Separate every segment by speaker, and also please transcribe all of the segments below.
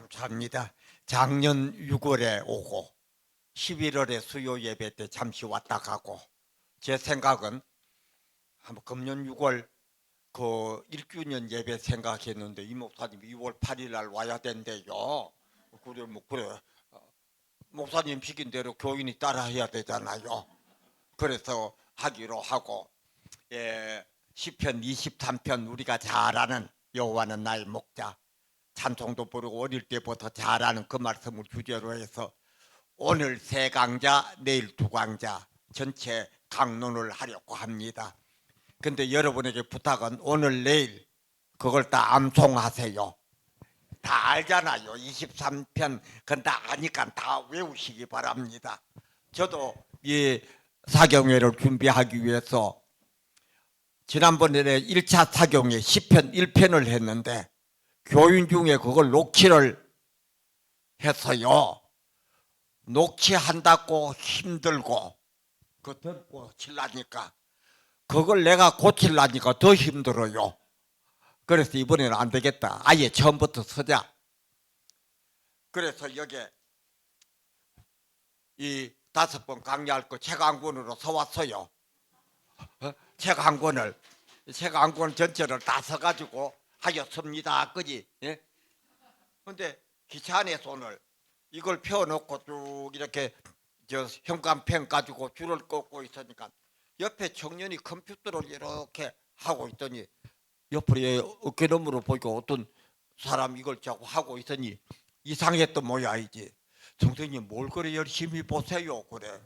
Speaker 1: 감사합니다. 작년 6월에 오고 11월에 수요 예배 때 잠시 왔다 가고 제 생각은 한번 금년 6월 그 1주년 예배 생각했는데 이 목사님 2월 8일 날 와야 된대요. 그래 목사님 시킨 대로 교인이 따라 해야 되잖아요. 그래서 하기로 하고 시편 23편 우리가 잘 아는 여호와는 나의 목자 찬송도 부르고 어릴 때부터 잘 아는 그 말씀을 주제로 해서 오늘 세 강좌 내일 두 강좌 전체 강론을 하려고 합니다. 근데 여러분에게 부탁은 오늘 내일 그걸 다 암송하세요. 다 알잖아요. 23편 그건 다 아니까 다 외우시기 바랍니다. 저도 이 사경회를 준비하기 위해서 지난번에 1차 사경회 시편 1편을 했는데 교인 중에 그걸 녹취를 했어요. 녹취한다고 힘들고 그 듣고 칠라니까 그걸 내가 고칠라니까 더 힘들어요. 그래서 이번에는 안 되겠다. 아예 처음부터 서자. 그래서 여기 이 5번 강의할 거 책 한 권으로 서왔어요. 책 한 권을 전체를 다 서가지고 하였습니다. 그지? 예? 근데 기차 안에서 오늘 이걸 펴놓고 쭉 이렇게 저 현관펜 가지고 줄을 꺾고 있으니까 옆에 청년이 컴퓨터를 이렇게 하고 있더니 옆으로 어깨너머로 보니까 어떤 사람 이걸 자꾸 하고 있으니 이상했던 모양이지. 선생님 뭘 그래 열심히 보세요. 그래.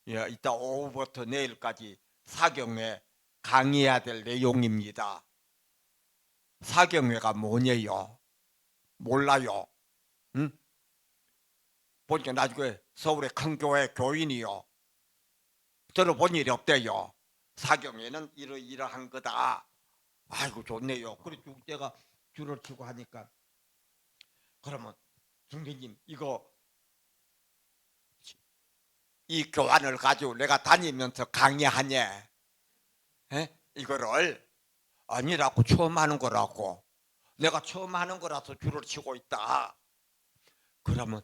Speaker 1: 예, 이따 오후부터 내일까지 사경회 강의해야 될 내용입니다. 사경회가 뭐냐요? 몰라요. 응? 보니까 나중에 서울의 큰 교회 교인이요. 들어본 일이 없대요. 사경회는 이러이러한 거다. 아이고 좋네요. 그래 쭉 내가 줄을 치고 하니까 그러면 선생님 이거 이 교환을 가지고 내가 다니면서 강의하냐? 에? 이거를 아니라고 처음 하는 거라고. 내가 처음 하는 거라서 줄을 치고 있다. 그러면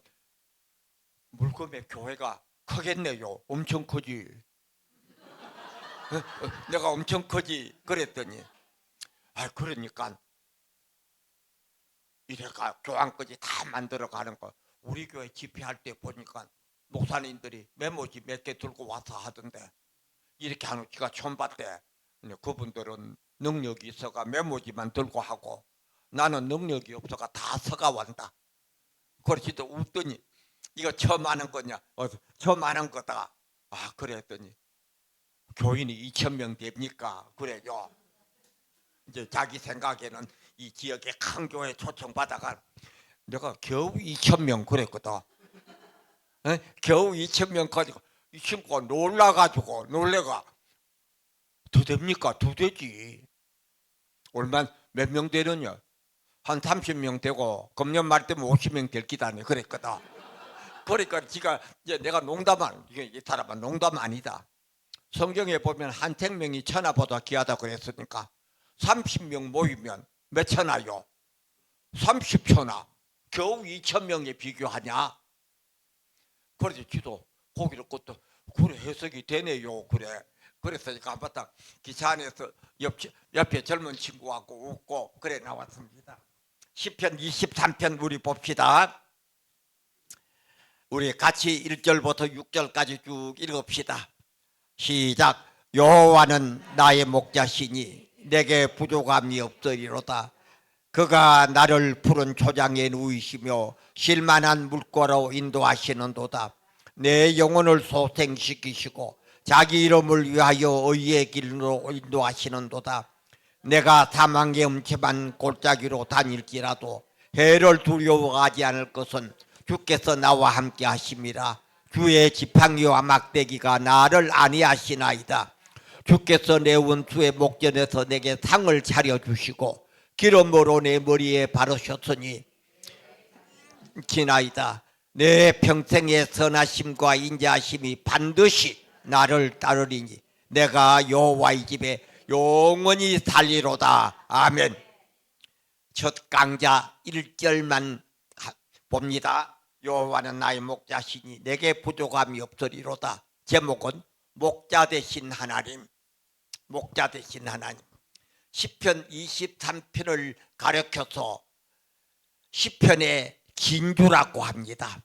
Speaker 1: 물금의 교회가 크겠네요. 엄청 크지. 내가 엄청 크지. 그랬더니 그러니까 이래가 교황까지 다 만들어가는 거. 우리 교회 집회할 때 보니까 목사님들이 메모지 몇 개 들고 와서 하던데 이렇게 하는 지가 처음 봤대. 그분들은 능력이 있어가 메모지만 들고 하고 나는 능력이 없어가 다 서가 완다. 그러지도 웃더니 이거 처음 하는 거냐? 처음 하는 거다. 그랬더니 교인이 2,000명 됩니까? 그래요. 이제 자기 생각에는 이 지역의 큰 교회 초청받아가 내가 겨우 2,000명 그랬거든. 겨우 2,000명 가지고 이 친구가 놀라가지고 놀래가 더 됩니까? 더 되지. 얼마 몇 명 되느냐? 한 30명 되고 금년 말 때면 50명 될 기다네 그랬거든. 그러니까 지가 이제 내가 농담한 이 사람은 농담 아니다. 성경에 보면 한 생명이 천하보다 귀하다 그랬으니까 30명 모이면 몇 천하요? 30천하. 겨우 2,000명에 비교하냐? 그래서 지도 거기를 것도 그래 해석이 되네요. 그래. 그래서 한바탕 기차 안에서 옆에 젊은 친구하고 웃고 그래 나왔습니다. 시편 23편 우리 봅시다. 우리 같이 1절부터 6절까지 쭉 읽읍시다. 시작. 여호와는 나의 목자시니 내게 부족함이 없으리로다. 그가 나를 푸른 초장에 누이시며 쉴만한 물가로 인도하시는도다. 내 영혼을 소생시키시고 자기 이름을 위하여 의의 길로 인도하시는도다. 내가 사망의 음침한 골짜기로 다닐지라도 해를 두려워하지 않을 것은 주께서 나와 함께 하심이라. 주의 지팡이와 막대기가 나를 안위하시나이다. 주께서 내 원수의 목전에서 내게 상을 차려주시고 기름으로 내 머리에 바르셨으니 기나이다. 내 평생의 선하심과 인자하심이 반드시 나를 따르리니 내가 여호와의 집에 영원히 살리로다. 아멘. 첫 강좌 1절만 봅니다. 여호와는 나의 목자시니 내게 부족함이 없으리로다. 제목은 목자 되신 하나님. 목자 되신 하나님. 시편 23편을 가르쳐서 시편의 진주라고 합니다.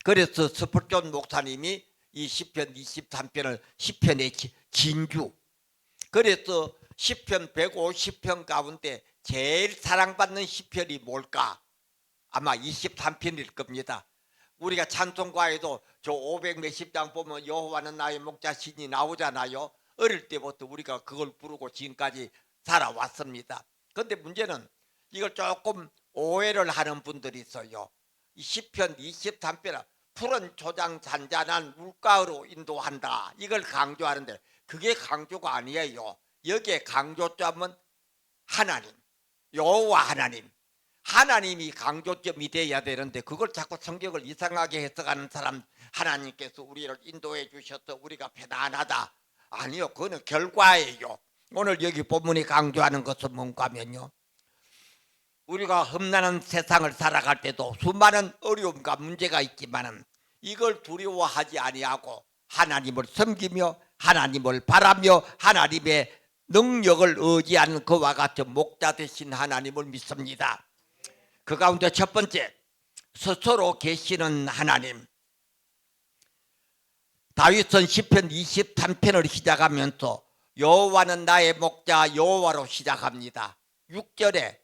Speaker 1: 그래서 스펄전 목사님이 이 시편 23편을 시편의 진주. 그래서 시편 150편 가운데 제일 사랑받는 시편이 뭘까? 아마 23편일 겁니다. 우리가 찬송가에도 저 500 몇십 장 보면 여호와는 나의 목자시니 나오잖아요. 어릴 때부터 우리가 그걸 부르고 지금까지 살아왔습니다. 그런데 문제는 이걸 조금 오해를 하는 분들이 있어요. 이 시편 23편 푸른 초장 잔잔한 물가로 인도한다. 이걸 강조하는데 그게 강조가 아니에요. 여기에 강조점은 하나님, 여호와 하나님. 하나님이 강조점이 돼야 되는데 그걸 자꾸 성경을 이상하게 해석하는 사람, 하나님께서 우리를 인도해 주셔서 우리가 편안하다. 아니요, 그거는 결과예요. 오늘 여기 본문이 강조하는 것은 뭔가 하면요, 우리가 험난한 세상을 살아갈 때도 수많은 어려움과 문제가 있지만 이걸 두려워하지 아니하고 하나님을 섬기며 하나님을 바라며 하나님의 능력을 의지하는 그와 같은 목자 되신 하나님을 믿습니다. 그 가운데 첫 번째, 스스로 계시는 하나님. 다윗은 시편 23편을 시작하면서 여호와는 나의 목자 여호와로 시작합니다. 6절에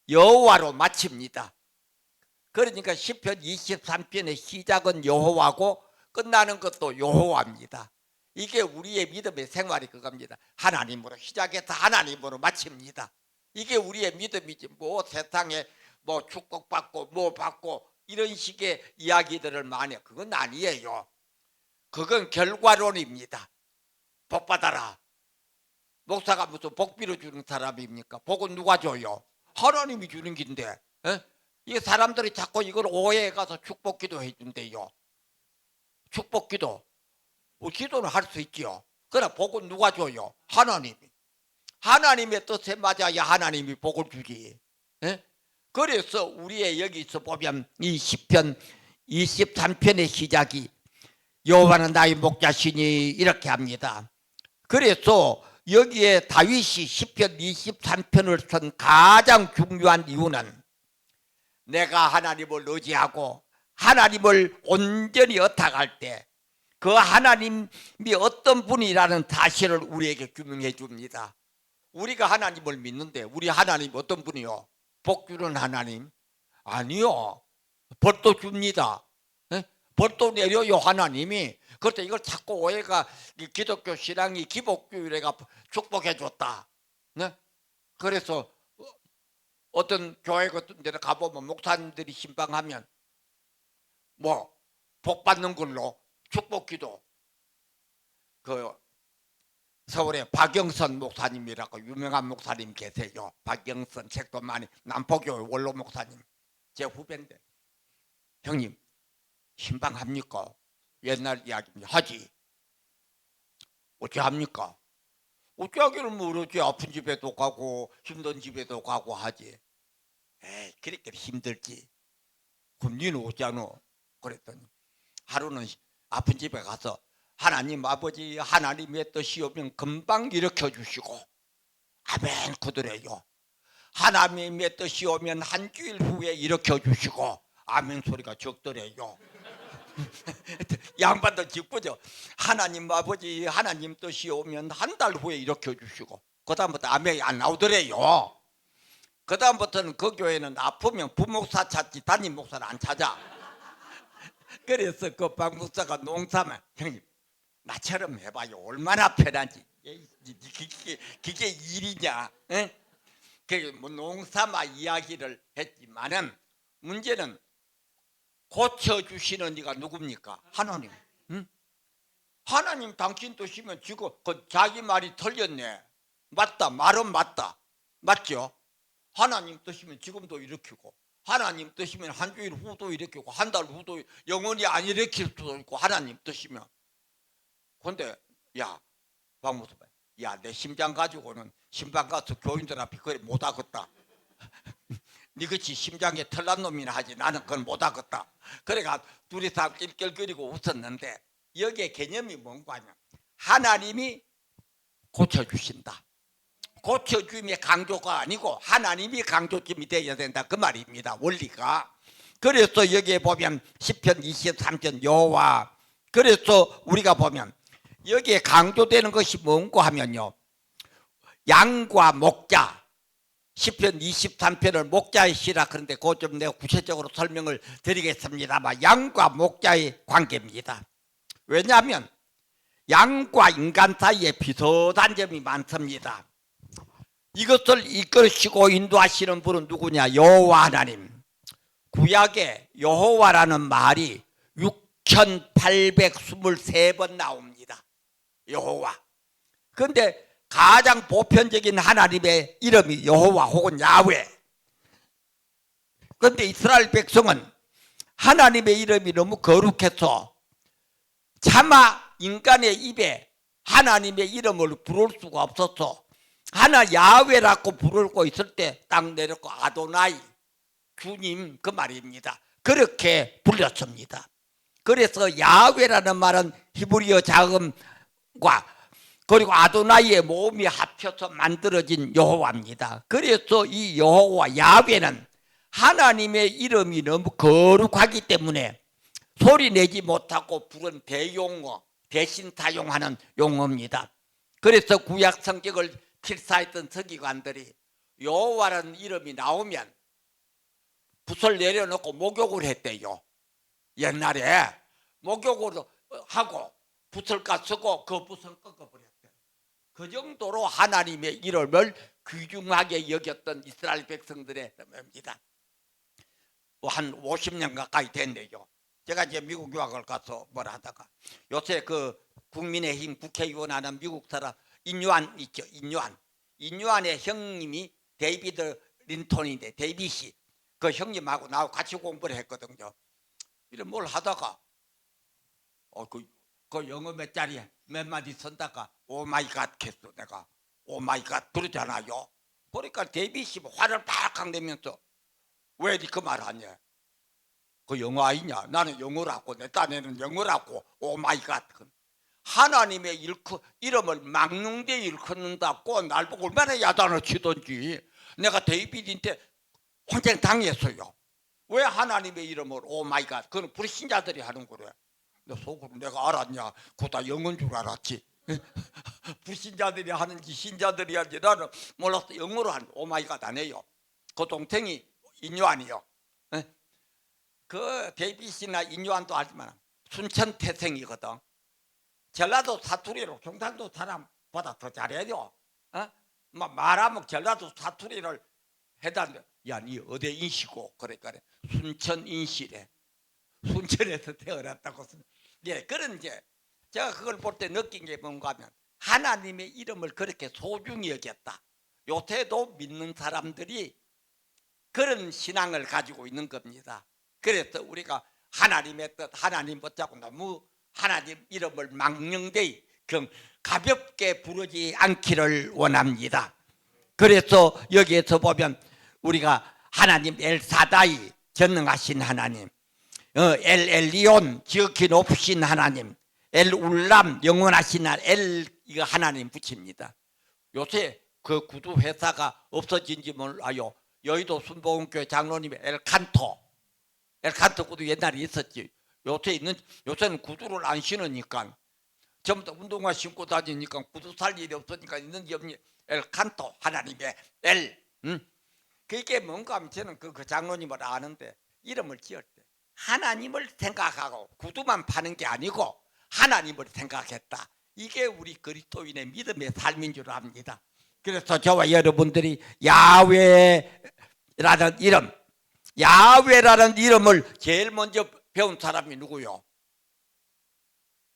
Speaker 1: 여호와로 마칩니다. 그러니까 시편 23편의 시작은 여호와고 끝나는 것도 여호와입니다. 이게 우리의 믿음의 생활이 그겁니다. 하나님으로 시작해서 하나님으로 마칩니다. 이게 우리의 믿음이지, 뭐 세상에 뭐 축복받고 뭐 받고 이런 식의 이야기들을 많이 해요. 그건 아니에요. 그건 결과론입니다. 복 받아라. 목사가 무슨 복 빌어주는 사람입니까? 복은 누가 줘요? 하나님이 주는 긴데. 이 사람들이 자꾸 이걸 오해해 가서 축복기도 해준대요. 축복기도. 뭐 기도는 할 수 있지요. 그러나 복은 누가 줘요? 하나님이. 하나님의 뜻에 맞아야 하나님이 복을 주지. 그래서 우리의 여기서 보면 이 시편 23편의 시작이 여호와는 나의 목자시니 이렇게 합니다. 그래서 여기에 다윗이 시편 23편을 쓴 가장 중요한 이유는 내가 하나님을 의지하고 하나님을 온전히 의탁할 때 그 하나님이 어떤 분이라는 사실을 우리에게 규명해 줍니다. 우리가 하나님을 믿는데 우리 하나님 어떤 분이요? 복 주는 하나님? 아니요. 벌도 줍니다. 벌도 내려요 하나님이. 그런데 이걸 자꾸 오해가 기독교 신앙이 기복교회가 축복해 줬다. 그래서 어떤 교회 같은 데 가보면 목사님들이 신방하면 뭐 복 받는 걸로 축복기도. 그 서울에 박영선 목사님이라고 유명한 목사님 계세요. 박영선 책도 많이, 남포교회 원로 목사님 제 후배인데, 형님 신방합니까? 옛날 이야기입니다. 하지. 어찌 합니까? 어찌 하기를 모르지. 아픈 집에도 가고 힘든 집에도 가고 하지. 에이, 그렇게 힘들지. 그럼 니는 어찌하노? 그랬더니 하루는 아픈 집에 가서 하나님 아버지 하나님의 뜻이 오면 금방 일으켜 주시고 아멘 그들에요. 하나님의 뜻이 오면 한 주일 후에 일으켜 주시고 아멘 소리가 적더래요. 양반도 짓고죠. 하나님 아버지 하나님 뜻이 오면 한 달 후에 일으켜 주시고 그 다음부터 아멘이 안 나오더래요. 그 다음부터는 그 교회는 아프면 부목사 찾지 담임 목사를 안 찾아. 그래서 그 박 목사가 농사만, 형님 나처럼 해봐요 얼마나 편한지. 그게 일이냐. 뭐 농사마 이야기를 했지만은 문제는 고쳐주시는 이가 누굽니까? 하나님. 하나님 당신 뜻이면 지금 그 자기 말이 틀렸네. 맞다. 말은 맞다. 맞죠? 하나님 뜻이면 지금도 일으키고 하나님 뜻이면 한 주일 후도 일으키고 한 달 후도 영원히 안 일으킬 수도 있고 하나님 뜻이면. 근데 야 박무사, 야 내 심장 가지고는 신방 가서 교인들 앞에 그래 못하겠다. 니같이 심장에 털난 놈이나 하지 나는 그건 못하겠다. 그래가 둘이서 낄낄거리고 웃었는데 여기에 개념이 뭔가 하면 하나님이 고쳐주신다. 고쳐주임의 강조가 아니고 하나님이 강조점이 되어야 된다 그 말입니다. 원리가. 그래서 여기에 보면 시편 23편 여호와, 그래서 우리가 보면 여기에 강조되는 것이 뭔고 하면요, 양과 목자, 시편 23편을 목자의 시라. 그런데 그것 좀 내가 구체적으로 설명을 드리겠습니다만 양과 목자의 관계입니다. 왜냐하면 양과 인간 사이에 비슷한 점이 많습니다. 이것을 이끌으시고 인도하시는 분은 누구냐? 여호와 하나님. 구약에 여호와라는 말이 6823번 나옵니다. 여호와. 그런데 가장 보편적인 하나님의 이름이 여호와 혹은 야훼. 그런데 이스라엘 백성은 하나님의 이름이 너무 거룩해서 차마 인간의 입에 하나님의 이름을 부를 수가 없어서 하나 야훼라고 부르고 있을 때 딱 내렸고 아도나이, 주님 그 말입니다. 그렇게 불렸습니다. 그래서 야훼라는 말은 히브리어 자음과 그리고 아도나이의 모음이 합쳐서 만들어진 여호와입니다. 그래서 이 여호와 야훼는 하나님의 이름이 너무 거룩하기 때문에 소리 내지 못하고 부른 대용어, 대신 사용하는 용어입니다. 그래서 구약 성경을 필사했던 서기관들이 여호와라는 이름이 나오면 붓을 내려놓고 목욕을 했대요. 옛날에 목욕을 하고 붓을 쓰고 그 붓을 꺾어버렸대요. 그 정도로 하나님의 이름을 귀중하게 여겼던 이스라엘 백성들의 겁니다. 한 50년 가까이 됐네요. 제가 이제 미국 유학을 가서 뭘 하다가 요새 그 국민의힘 국회의원 하는 미국 사람 인유한 있죠. 인유한의 형님이 데이비드 린턴인데 데이빗이 그 형님하고 나하고 같이 공부를 했거든요. 이런 뭘 하다가 그 영어 몇 자리에 몇 마디 쓴다가 오마이갓 했어. 내가 오마이갓 그러잖아요. 그러니까 데이빗이 화를 팍 내면서 왜 그 말 하냐? 그 영어 아니냐? 나는 영어라고, 내 딴에는 영어라고. 오마이갓. 하나님의 이름을 망령되이 일컫는다고 날 보고 얼마나 야단을 치던지. 내가 데이빗한테 혼자 당했어요. 왜 하나님의 이름을 오마이갓? 그건 불신자들이 하는 거래. 속으로 내가 알았냐? 그거 다 영어인 줄 알았지. 불신자들이 하는지 신자들이 하는지 나는 몰랐어. 영어로 한 오마이갓 안 해요. 그 동생이 인유한이요. 그 데이빗이나 인유한도 알지만 순천 태생이거든. 전라도 사투리로 경상도 사람보다 더 잘해요. 말하면 전라도 사투리를 해달래. 야, 니 어디 인시고? 그러니까 순천 인시래. 순천에서 태어났다고. 예, 그런 이제 제가 그걸 볼 때 느낀 게 뭔가 하면 하나님의 이름을 그렇게 소중히 여겼다. 요새도 믿는 사람들이 그런 신앙을 가지고 있는 겁니다. 그래서 우리가 하나님의 뜻, 하나님 붙잡고 너무 하나님 이름을 망령되이 가볍게 부르지 않기를 원합니다. 그래서 여기에서 보면 우리가 하나님 엘사다이 전능하신 하나님, 엘리온 지극히 높으신 하나님, 엘울람 영원하신 하나님, 이거 하나님 붙입니다. 요새 그 구두 회사가 없어진지 몰라요. 여의도 순복음교회 장로님의 엘칸토 구두 옛날에 있었지. 요새는 구두를 안 신으니까 전부 다 운동화 신고 다니니까 구두 살 일이 없으니까 있는지 없니. 엘칸토 하나님의 그게 뭔가 하면 저는 그 장로님을 아는데 이름을 지을 때 하나님을 생각하고 구두만 파는 게 아니고 하나님을 생각했다. 이게 우리 그리스도인의 믿음의 삶인 줄 압니다. 그래서 저와 여러분들이 야훼라는 이름을 제일 먼저 배운 사람이 누구요?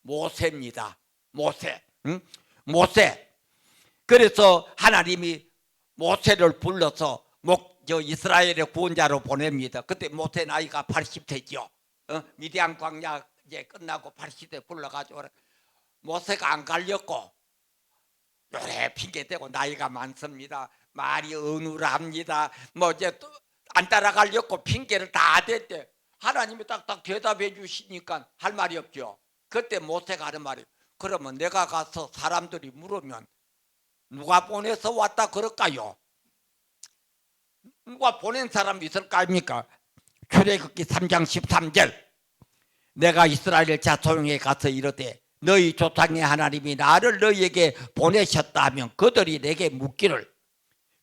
Speaker 1: 모세입니다. 모세. 그래서 하나님이 모세를 불러서 이스라엘의 구원자로 보냅니다. 그때 모세 나이가 80세죠. 미디안 광야 이제 끝나고 80세 불러가지고 모세가 안 갈렸고 요래 핑계대고 나이가 많습니다. 말이 어눌합니다. 뭐 이제 안 따라가려고 핑계를 다 댔대. 하나님이 딱딱 대답해 주시니까 할 말이 없죠. 그때 모세가 하는 말이, 그러면 내가 가서 사람들이 물으면 누가 보내서 왔다 그럴까요? 누가 보낸 사람이 있을 거 아닙니까? 출애굽기 3장 13절, 내가 이스라엘 자손에게 가서 이르되 너희 조상의 하나님이 나를 너희에게 보내셨다 하면 그들이 내게 묻기를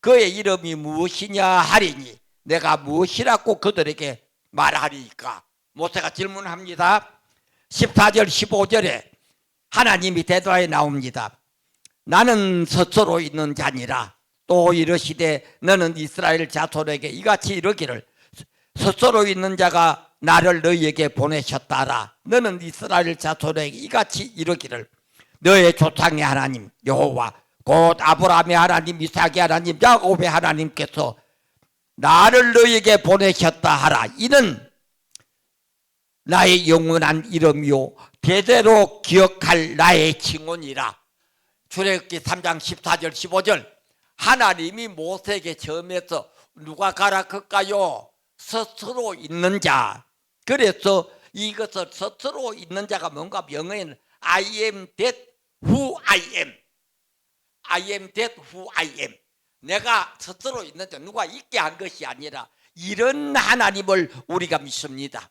Speaker 1: 그의 이름이 무엇이냐 하리니 내가 무엇이라고 그들에게 말하리까? 모세가 질문합니다. 14절 15절에 하나님이 대답에 나옵니다. 나는 스스로 있는 자니라. 또 이르시되 너는 이스라엘 자손에게 이같이 이르기를 스스로 있는 자가 나를 너희에게 보내셨다라. 너는 이스라엘 자손에게 이같이 이르기를 너의 조상의 하나님 여호와 곧 아브라함의 하나님 이삭의 하나님 야곱의 하나님께서 나를 너희에게 보내셨다 하라. 이는 나의 영원한 이름이요 대대로 기억할 나의 징언이라. 출애굽기 3장 14절 15절, 하나님이 모세에게 처음에서 누가 가라 할까요? 스스로 있는 자. 그래서 이것을 스스로 있는 자가 뭔가 영어에는 I am that who I am. I am that who I am. 내가 스스로 있는 자, 누가 있게 한 것이 아니라 이런 하나님을 우리가 믿습니다.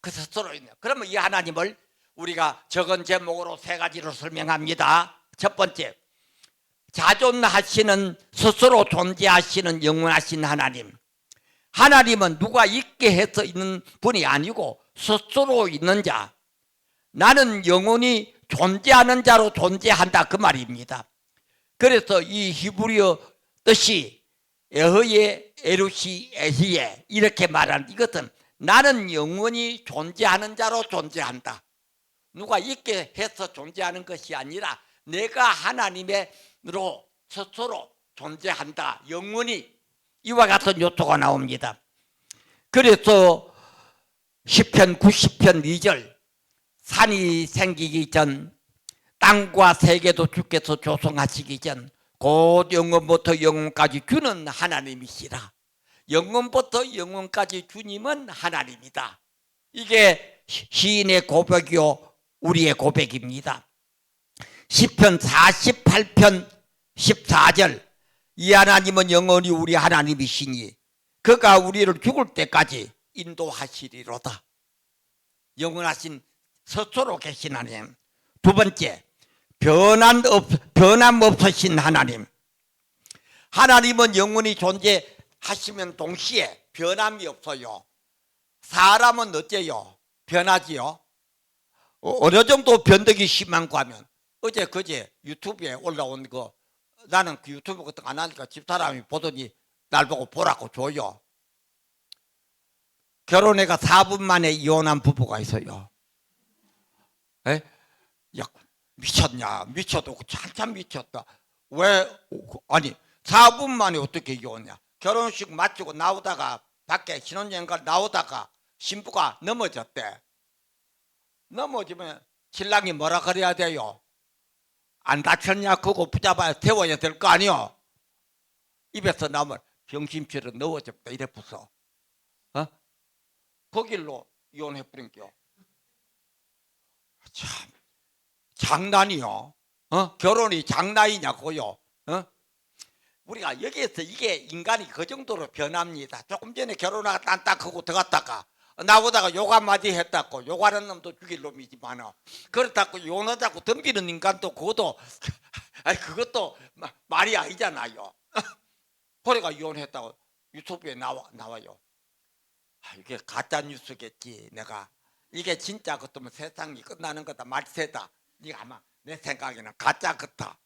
Speaker 1: 그 스스로 있는. 그러면 이 하나님을 우리가 적은 제목으로 세 가지로 설명합니다. 첫 번째, 자존하시는, 스스로 존재하시는 영원하신 하나님. 하나님은 누가 있게 해서 있는 분이 아니고 스스로 있는 자. 나는 영원히 존재하는 자로 존재한다, 그 말입니다. 그래서 이 히브리어 뜻이 에흐예 에루시 에히예 이렇게 말하는, 이것은 나는 영원히 존재하는 자로 존재한다. 누가 있게 해서 존재하는 것이 아니라 내가 하나님으로 스스로 존재한다. 영원히. 이와 같은 요소가 나옵니다. 그래서 시편 90편 2절, 산이 생기기 전 땅과 세계도 주께서 조성하시기 전 곧 영원부터 영원까지 주는 하나님이시라. 영원부터 영원까지 주님은 하나님이다. 이게 시인의 고백이요 우리의 고백입니다. 시편 48편 14절, 이 하나님은 영원히 우리 하나님이시니 그가 우리를 죽을 때까지 인도하시리로다. 영원하신 스스로 계신 하나님. 두 번째, 변함 없으신 하나님. 하나님은 영원히 존재하시면 동시에 변함이 없어요. 사람은 어째요? 변하지요. 어느 정도 변덕이 심한 거 하면, 어제 그제 유튜브에 올라온 거, 나는 그 유튜브 같은 거 안 하니까 집사람이 보더니 날 보고 보라고 줘요. 결혼해가 4분 만에 이혼한 부부가 있어요. 에? 야, 미쳤냐? 미쳐도 한참 미쳤다. 왜? 아니 4분 만에 어떻게 이혼냐? 결혼식 마치고 나오다가 밖에 신혼여행 가 나오다가 신부가 넘어졌대. 넘어지면 신랑이 뭐라 그래야 돼요? 안 다쳤냐? 그거 붙잡아야 태워야 될 거 아니요? 입에서 나오면 병심치를 넣어줬다 이래 부서. 그 길로 이혼해버린겨. 참 장난이요. 결혼이 장난이냐고요. 우리가 여기에서 이게 인간이 그 정도로 변합니다. 조금 전에 결혼하고 딴딱하고 들어갔다가 나오다가 욕 한마디 했다고 욕하는 놈도 죽일 놈이지만 그렇다고 이혼하자고 덤비는 인간도 그것도 아니 그것도 말이 아니잖아요. 그래가 이혼했다고 유튜브에 나와요. 이게 가짜 뉴스겠지. 내가 이게 진짜 같으면 세상이 끝나는 거다. 말세다. 이게 아마 내 생각에는 가짜 같아.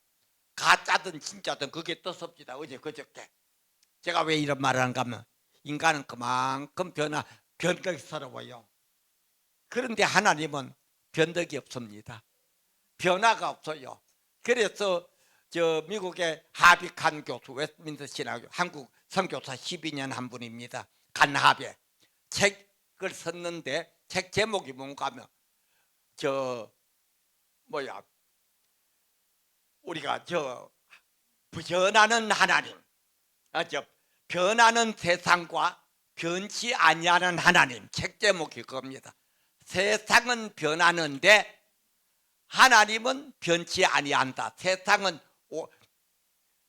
Speaker 1: 가짜든 진짜든 그게 뜻없지다. 어제 그저께 제가 왜 이런 말을 하는가 하면 인간은 그만큼 변덕스러워요. 그런데 하나님은 변덕이 없습니다. 변화가 없어요. 그래서 저 미국의 하비칸 교수, 웨스트민스터 신학교 한국 선교사 12년 한 분입니다. 간하베 책을 썼는데 책 제목이 뭔가 하면 우리가 변하는 하나님, 변하는 세상과 변치 아니하는 하나님. 책 제목이 그겁니다. 세상은 변하는데 하나님은 변치 아니한다. 세상은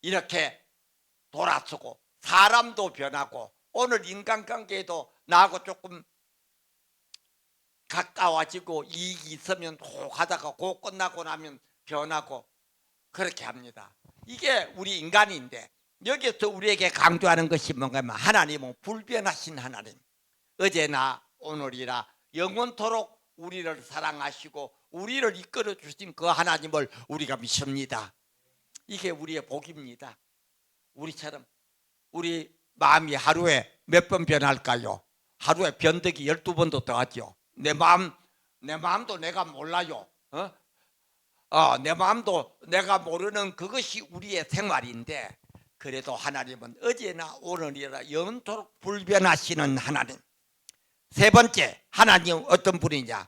Speaker 1: 이렇게 돌아서고 사람도 변하고 오늘 인간관계도 나하고 조금 가까워지고 이익이 있으면 혹 하다가 곧 끝나고 나면 변하고 그렇게 합니다. 이게 우리 인간인데 여기서 우리에게 강조하는 것이 뭔가 하면 하나님은 불변하신 하나님, 어제나 오늘이나 영원토록 우리를 사랑하시고 우리를 이끌어 주신 그 하나님을 우리가 믿습니다. 이게 우리의 복입니다. 우리처럼 우리 마음이 하루에 몇 번 변할까요? 하루에 변덕이 12번도 더 하죠. 내 마음도 내가 몰라요. 내 마음도 내가 모르는 그것이 우리의 생활인데 그래도 하나님은 어제나 오늘이나 영원토록 불변하시는 하나님. 세 번째, 하나님 어떤 분이냐?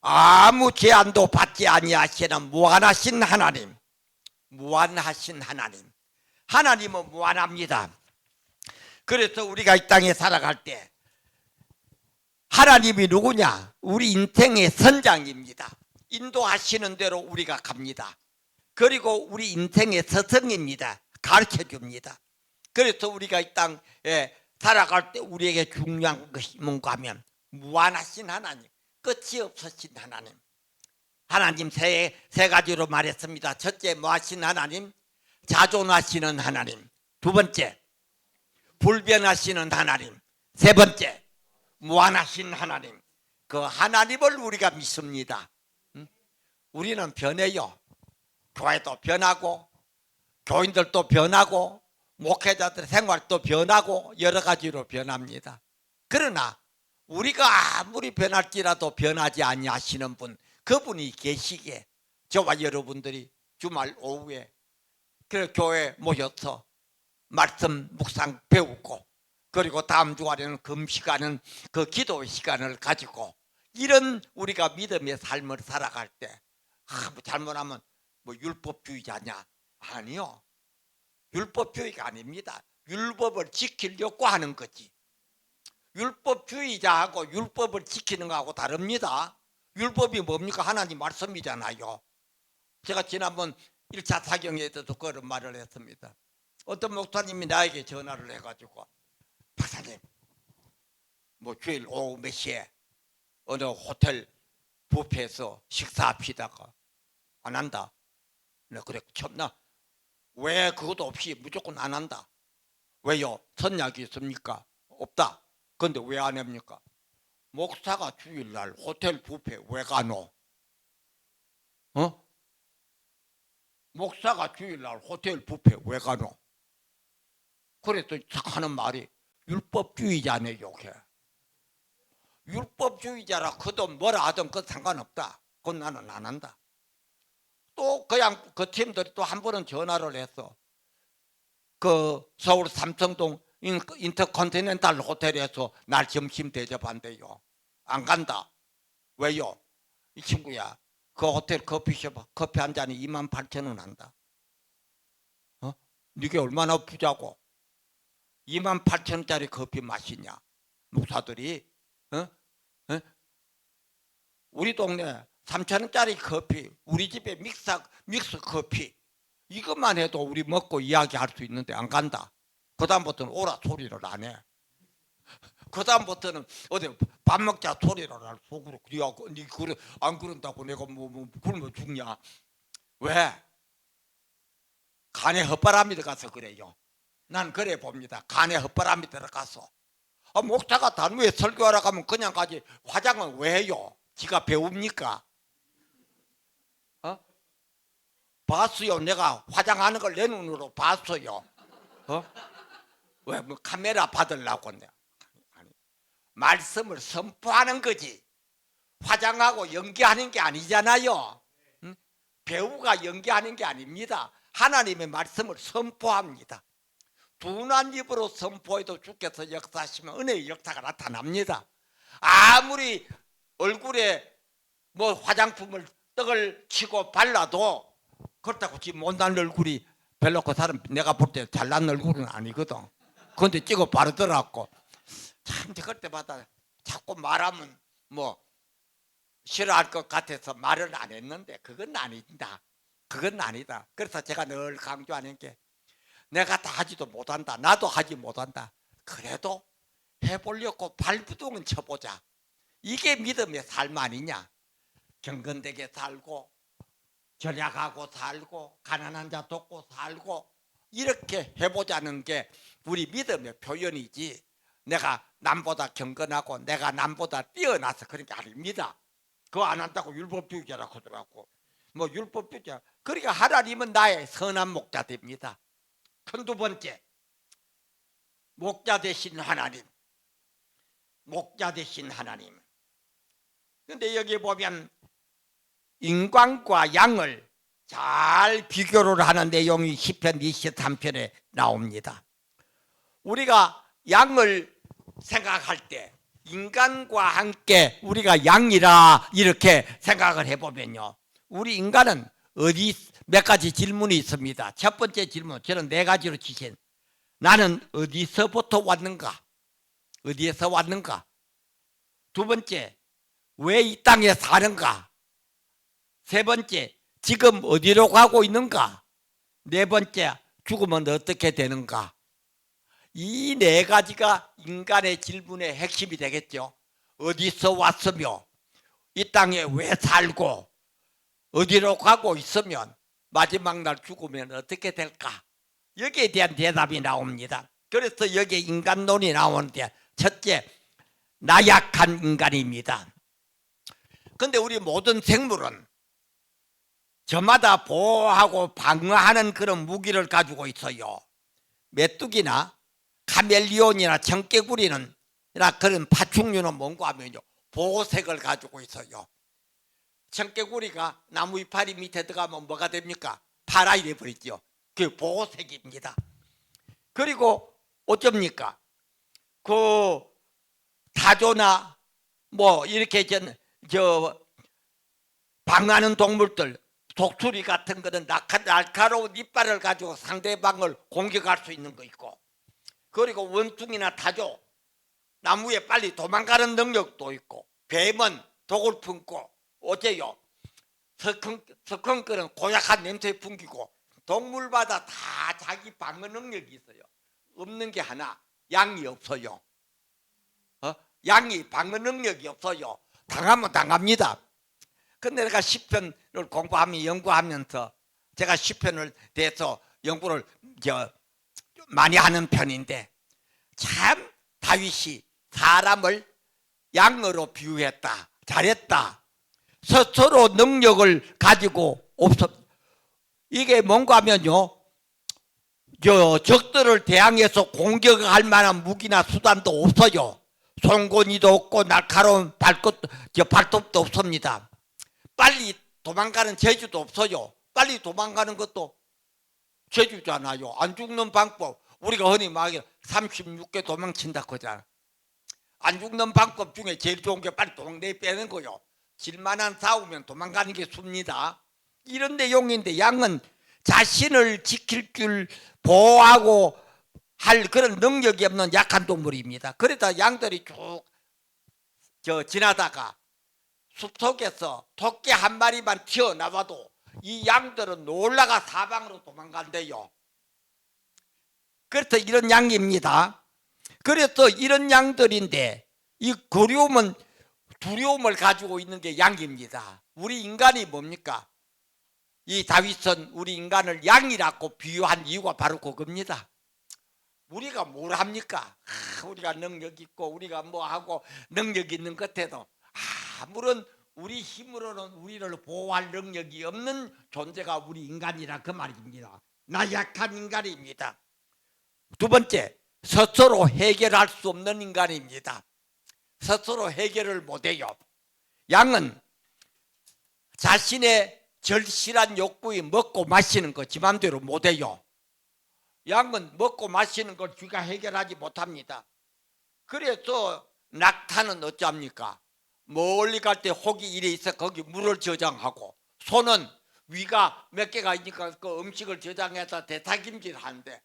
Speaker 1: 아무 제한도 받지 아니하시는 무한하신 하나님. 무한하신 하나님. 하나님은 무한합니다. 그래서 우리가 이 땅에 살아갈 때 하나님이 누구냐? 우리 인생의 선장입니다. 인도하시는 대로 우리가 갑니다. 그리고 우리 인생의 스승입니다. 가르쳐 줍니다. 그래서 우리가 이 땅에 살아갈 때 우리에게 중요한 것이 뭔가 하면 무한하신 하나님, 끝이 없으신 하나님. 하나님 세 가지로 말했습니다. 첫째, 무하신 하나님, 자존하시는 하나님. 두 번째, 불변하시는 하나님. 세 번째, 무한하신 하나님. 그 하나님을 우리가 믿습니다. 우리는 변해요. 교회도 변하고 교인들도 변하고 목회자들의 생활도 변하고 여러 가지로 변합니다. 그러나 우리가 아무리 변할지라도 변하지 아니하시는 분, 그분이 계시기에 저와 여러분들이 주말 오후에 그 교회 모여서 말씀 묵상 배우고 그리고 다음 주간에는 금시간은 그 기도의 시간을 가지고 이런 우리가 믿음의 삶을 살아갈 때 뭐 잘못하면 뭐 율법주의자냐? 아니요. 율법주의가 아닙니다. 율법을 지키려고 하는 거지. 율법주의자하고 율법을 지키는 거하고 다릅니다. 율법이 뭡니까? 하나님 말씀이잖아요. 제가 지난번 1차 사경에서도 그런 말을 했습니다. 어떤 목사님이 나에게 전화를 해가지고 박사님 뭐 주일 오후 몇 시에 어느 호텔 뷔페에서 식사합시다가 안 한다. 그래 참나 왜 그것도 없이 무조건 안 한다. 왜요? 선약이 있습니까? 없다. 근데 왜 안 합니까? 목사가 주일날 호텔 뷔페 왜 가노? 목사가 주일날 호텔 뷔페 왜 가노? 그래서 하는 말이 율법주의자네 욕해. 율법주의자라 그든 뭐라 하든 그 상관없다. 그건 나는 안 한다. 또 그냥 그 팀들이 또 한 번은 전화를 했어. 그 서울 삼성동 인터컨티넨탈 호텔에서 날 점심 대접한대요. 안 간다. 왜요? 이 친구야 그 호텔 커피숍 커피 한 잔이 28,000원 한다. 이게 얼마나 부자고 28,000원짜리 커피 마시냐 목사들이. 우리 동네 3,000원짜리 커피, 우리 집에 믹스 커피 이것만 해도 우리 먹고 이야기할 수 있는데 안 간다. 그 다음부터는 오라 소리를 안 해. 그 다음부터는 어디 밥 먹자 소리를 안 속으로 니 그래 안 그런다고 내가 뭐 굶어 죽냐. 왜? 간에 헛바람이 들어가서 그래요. 난 그래 봅니다. 간에 헛바람이 들어가서. 목사가 단무에 설교하러 가면 그냥 가지 화장은 왜 해요? 지가 배웁니까? 봤어요. 내가 화장하는 걸 내 눈으로 봤어요. 왜? 뭐 카메라 받으려고. 아니, 말씀을 선포하는 거지. 화장하고 연기하는 게 아니잖아요. 배우가 연기하는 게 아닙니다. 하나님의 말씀을 선포합니다. 둔한 입으로 선포해도 주께서 역사하시면 은혜의 역사가 나타납니다. 아무리 얼굴에 뭐 화장품을 떡을 치고 발라도 그렇다고 지금 못난 얼굴이 별로 그 사람 내가 볼 때 잘난 얼굴은 아니거든. 그런데 찍어 바르더라고. 참 그럴 때마다 자꾸 말하면 뭐 싫어할 것 같아서 말을 안 했는데 그건 아니다. 그건 아니다. 그래서 제가 늘 강조하는 게 내가 다 하지도 못한다. 나도 하지 못한다. 그래도 해보려고 발부둥은 쳐보자. 이게 믿음의 삶 아니냐. 경건되게 살고 절약하고 살고 가난한 자 돕고 살고 이렇게 해보자는 게 우리 믿음의 표현이지 내가 남보다 경건하고 내가 남보다 뛰어나서 그런 게 아닙니다. 그거 안 한다고 율법주의자라고 하더라고. 뭐 율법주의자. 그러니까 하나님은 나의 선한 목자 됩니다. 큰 두 번째, 목자 되신 하나님. 목자 되신 하나님. 근데 여기 보면 인간과 양을 잘 비교를 하는 내용이 시편 23편에 나옵니다. 우리가 양을 생각할 때 인간과 함께 우리가 양이라 이렇게 생각을 해보면요. 우리 인간은 어디 몇 가지 질문이 있습니다. 첫 번째 질문, 저는 네 가지로 지신 나는 어디서부터 왔는가? 어디에서 왔는가? 두 번째, 왜 이 땅에 사는가? 세 번째, 지금 어디로 가고 있는가? 네 번째, 죽으면 어떻게 되는가? 이 네 가지가 인간의 질문의 핵심이 되겠죠. 어디서 왔으며 이 땅에 왜 살고 어디로 가고 있으면 마지막 날 죽으면 어떻게 될까? 여기에 대한 대답이 나옵니다. 그래서 여기에 인간론이 나오는데 첫째, 나약한 인간입니다. 그런데 우리 모든 생물은 저마다 보호하고 방어하는 그런 무기를 가지고 있어요. 메뚜기나 카멜리온이나 청개구리는 그런 파충류는 뭔가 하면요, 보호색을 가지고 있어요. 청개구리가 나무 이파리 밑에 들어가면 뭐가 됩니까? 파라이래 버리죠. 그 보호색입니다. 그리고 어쩝니까? 그 타조나 뭐 이렇게 방어하는 동물들, 독수리 같은 거는 날카로운 이빨을 가지고 상대방을 공격할 수 있는 거 있고, 그리고 원숭이나 타조, 나무에 빨리 도망가는 능력도 있고, 뱀은 독을 품고, 어째요? 스컹크는 고약한 냄새 풍기고, 동물마다 다 자기 방어 능력이 있어요. 없는 게 하나, 양이 없어요. 양이 방어 능력이 없어요. 당하면 당합니다. 근데 내가 시편을 연구하면서 제가 시편을 대해서 연구를 많이 하는 편인데, 참 다윗이 사람을 양으로 비유했다. 잘했다. 스스로 능력을 가지고 없어. 이게 뭔가 하면요, 적들을 대항해서 공격할 만한 무기나 수단도 없어요. 송곳니도 없고 날카로운 발톱도 없습니다. 빨리 도망가는 재주도 없어요. 빨리 도망가는 것도 재주잖아요. 안 죽는 방법, 우리가 흔히 말하기로 36개 도망친다고 하잖아. 안 죽는 방법 중에 제일 좋은 게 빨리 도망내 빼는 거요. 질만한 싸우면 도망가는 게 숲니다. 이런 내용인데, 양은 자신을 지킬 줄 보호하고 할 그런 능력이 없는 약한 동물입니다. 그러다 양들이 쭉 지나다가 숲속에서 토끼 한 마리만 튀어나와도 이 양들은 놀라가 사방으로 도망간대요. 그래서 이런 양입니다. 그래서 이런 양들인데, 이 두려움을 가지고 있는 게 양입니다. 우리 인간이 뭡니까? 이 다윗은 우리 인간을 양이라고 비유한 이유가 바로 그겁니다. 우리가 뭘 합니까? 우리가 능력 있고 우리가 뭐하고 능력 있는 것 같아도 아무런 우리 힘으로는 우리를 보호할 능력이 없는 존재가 우리 인간이라 그 말입니다. 나약한 인간입니다. 두 번째, 스스로 해결할 수 없는 인간입니다. 스스로 해결을 못해요. 양은 자신의 절실한 욕구에 먹고 마시는 거 지 맘대로 못해요. 양은 먹고 마시는 걸 쥐가 해결하지 못합니다. 그래서 낙타는 어쩝니까? 멀리 갈 때 혹이 이래 있어 거기 물을 저장하고, 소는 위가 몇 개가 있으니까 그 음식을 저장해서 대타김질 하는데,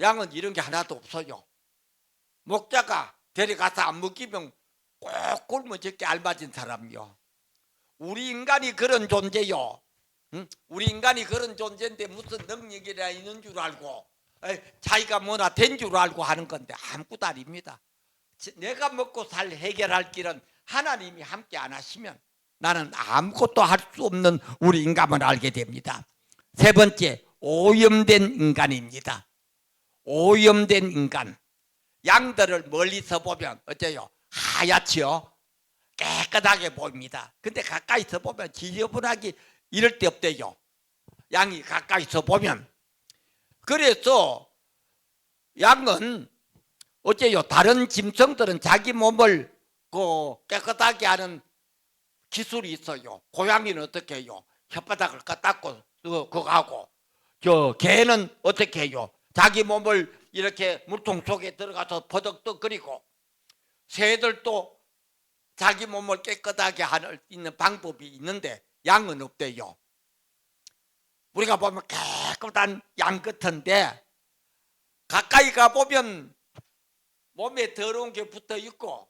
Speaker 1: 양은 이런 게 하나도 없어요. 목자가 데려가서 안 먹이면 꼭 굶어 죽게 알맞은 사람이요. 우리 인간이 그런 존재요. 응? 우리 인간이 그런 존재인데 무슨 능력이라 있는 줄 알고 자기가 뭐나 된 줄 알고 하는 건데 아무것도 아닙니다. 내가 먹고 살 해결할 길은 하나님이 함께 안 하시면 나는 아무것도 할 수 없는 우리 인간을 알게 됩니다. 세 번째, 오염된 인간입니다. 오염된 인간. 양들을 멀리서 보면 어때요? 하얗지요? 깨끗하게 보입니다. 근데 가까이서 보면 지저분하기 이럴 데 없대요. 양이 가까이서 보면. 그래서 양은 어째요? 다른 짐승들은 자기 몸을 깨끗하게 하는 기술이 있어요. 고양이는 어떻게 해요? 혓바닥을 닦고 그거 하고, 개는 어떻게 해요? 자기 몸을 이렇게 물통 속에 들어가서 버덕덕거리고, 새들도 자기 몸을 깨끗하게 하는 있는 방법이 있는데 양은 없대요. 우리가 보면 깨끗한 양 같은데 가까이 가보면 몸에 더러운 게 붙어 있고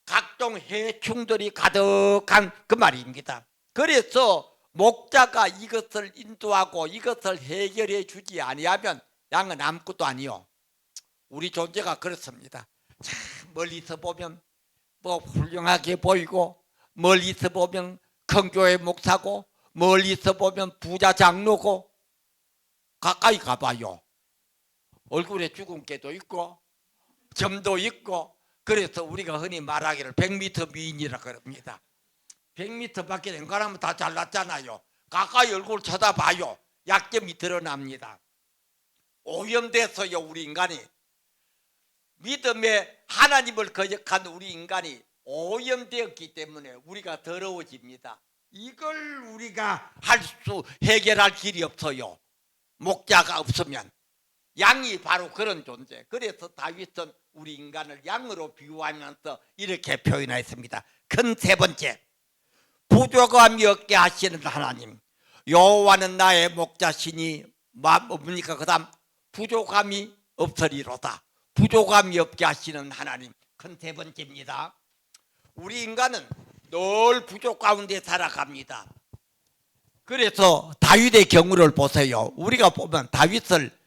Speaker 1: 각종 해충들이 가득한 그 말입니다. 그래서 목자가 이것을 인도하고 이것을 해결해 주지 아니하면 양은 아무것도 아니요. 우리 존재가 그렇습니다. 참 멀리서 보면 뭐 훌륭하게 보이고, 멀리서 보면 큰 교회 목사고, 멀리서 보면 부자 장로고, 가까이 가봐요. 얼굴에 주근깨도 있고 점도 있고. 그래서 우리가 흔히 말하기를 100m 미인이라 그럽니다. 100m 밖에 연관하면 다 잘났잖아요. 가까이 얼굴 쳐다봐요. 약점이 드러납니다. 오염돼서요, 우리 인간이. 믿음에 하나님을 거역한 우리 인간이 오염되었기 때문에 우리가 더러워집니다. 이걸 우리가 해결할 길이 없어요. 목자가 없으면. 양이 바로 그런 존재. 그래서 다윗은 우리 인간을 양으로 비유하면서 이렇게 표현했습니다. 큰 세 번째, 부족함이 없게 하시는 하나님. 여호와는 나의 목자시니 뭡니까? 그 다음 부족함이 없으리로다. 부족함이 없게 하시는 하나님. 큰 세 번째입니다. 우리 인간은 늘 부족 가운데 살아갑니다. 그래서 다윗의 경우를 보세요. 우리가 보면 다윗을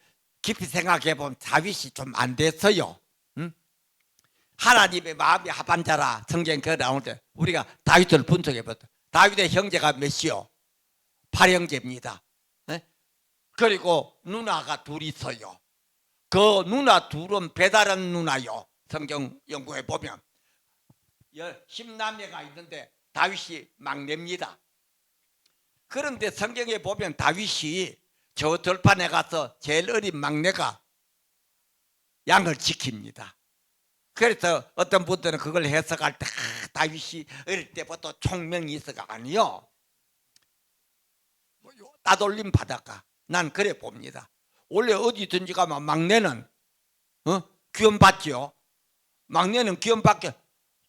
Speaker 1: 깊이 생각해 보면 다윗이 좀 안 됐어요. 응? 하나님의 마음이 합한 자라 성경 그 나오는데 우리가 다윗을 분석해 보죠. 다윗의 형제가 몇이요? 8형제입니다. 네? 그리고 누나가 둘 있어요. 그 누나 둘은 배다른 누나요. 성경 연구해 보면 10남매가 있는데 다윗이 막내입니다. 그런데 성경에 보면 다윗이 저 들판에 가서 제일 어린 막내가 양을 지킵니다. 그래서 어떤 분들은 그걸 해석할 때 다윗이 어릴 때부터 총명이 있어가 아니요. 따돌림 받아가. 난 그래 봅니다. 원래 어디든지 가면 막내는 귀염 받죠. 막내는 귀염 받게.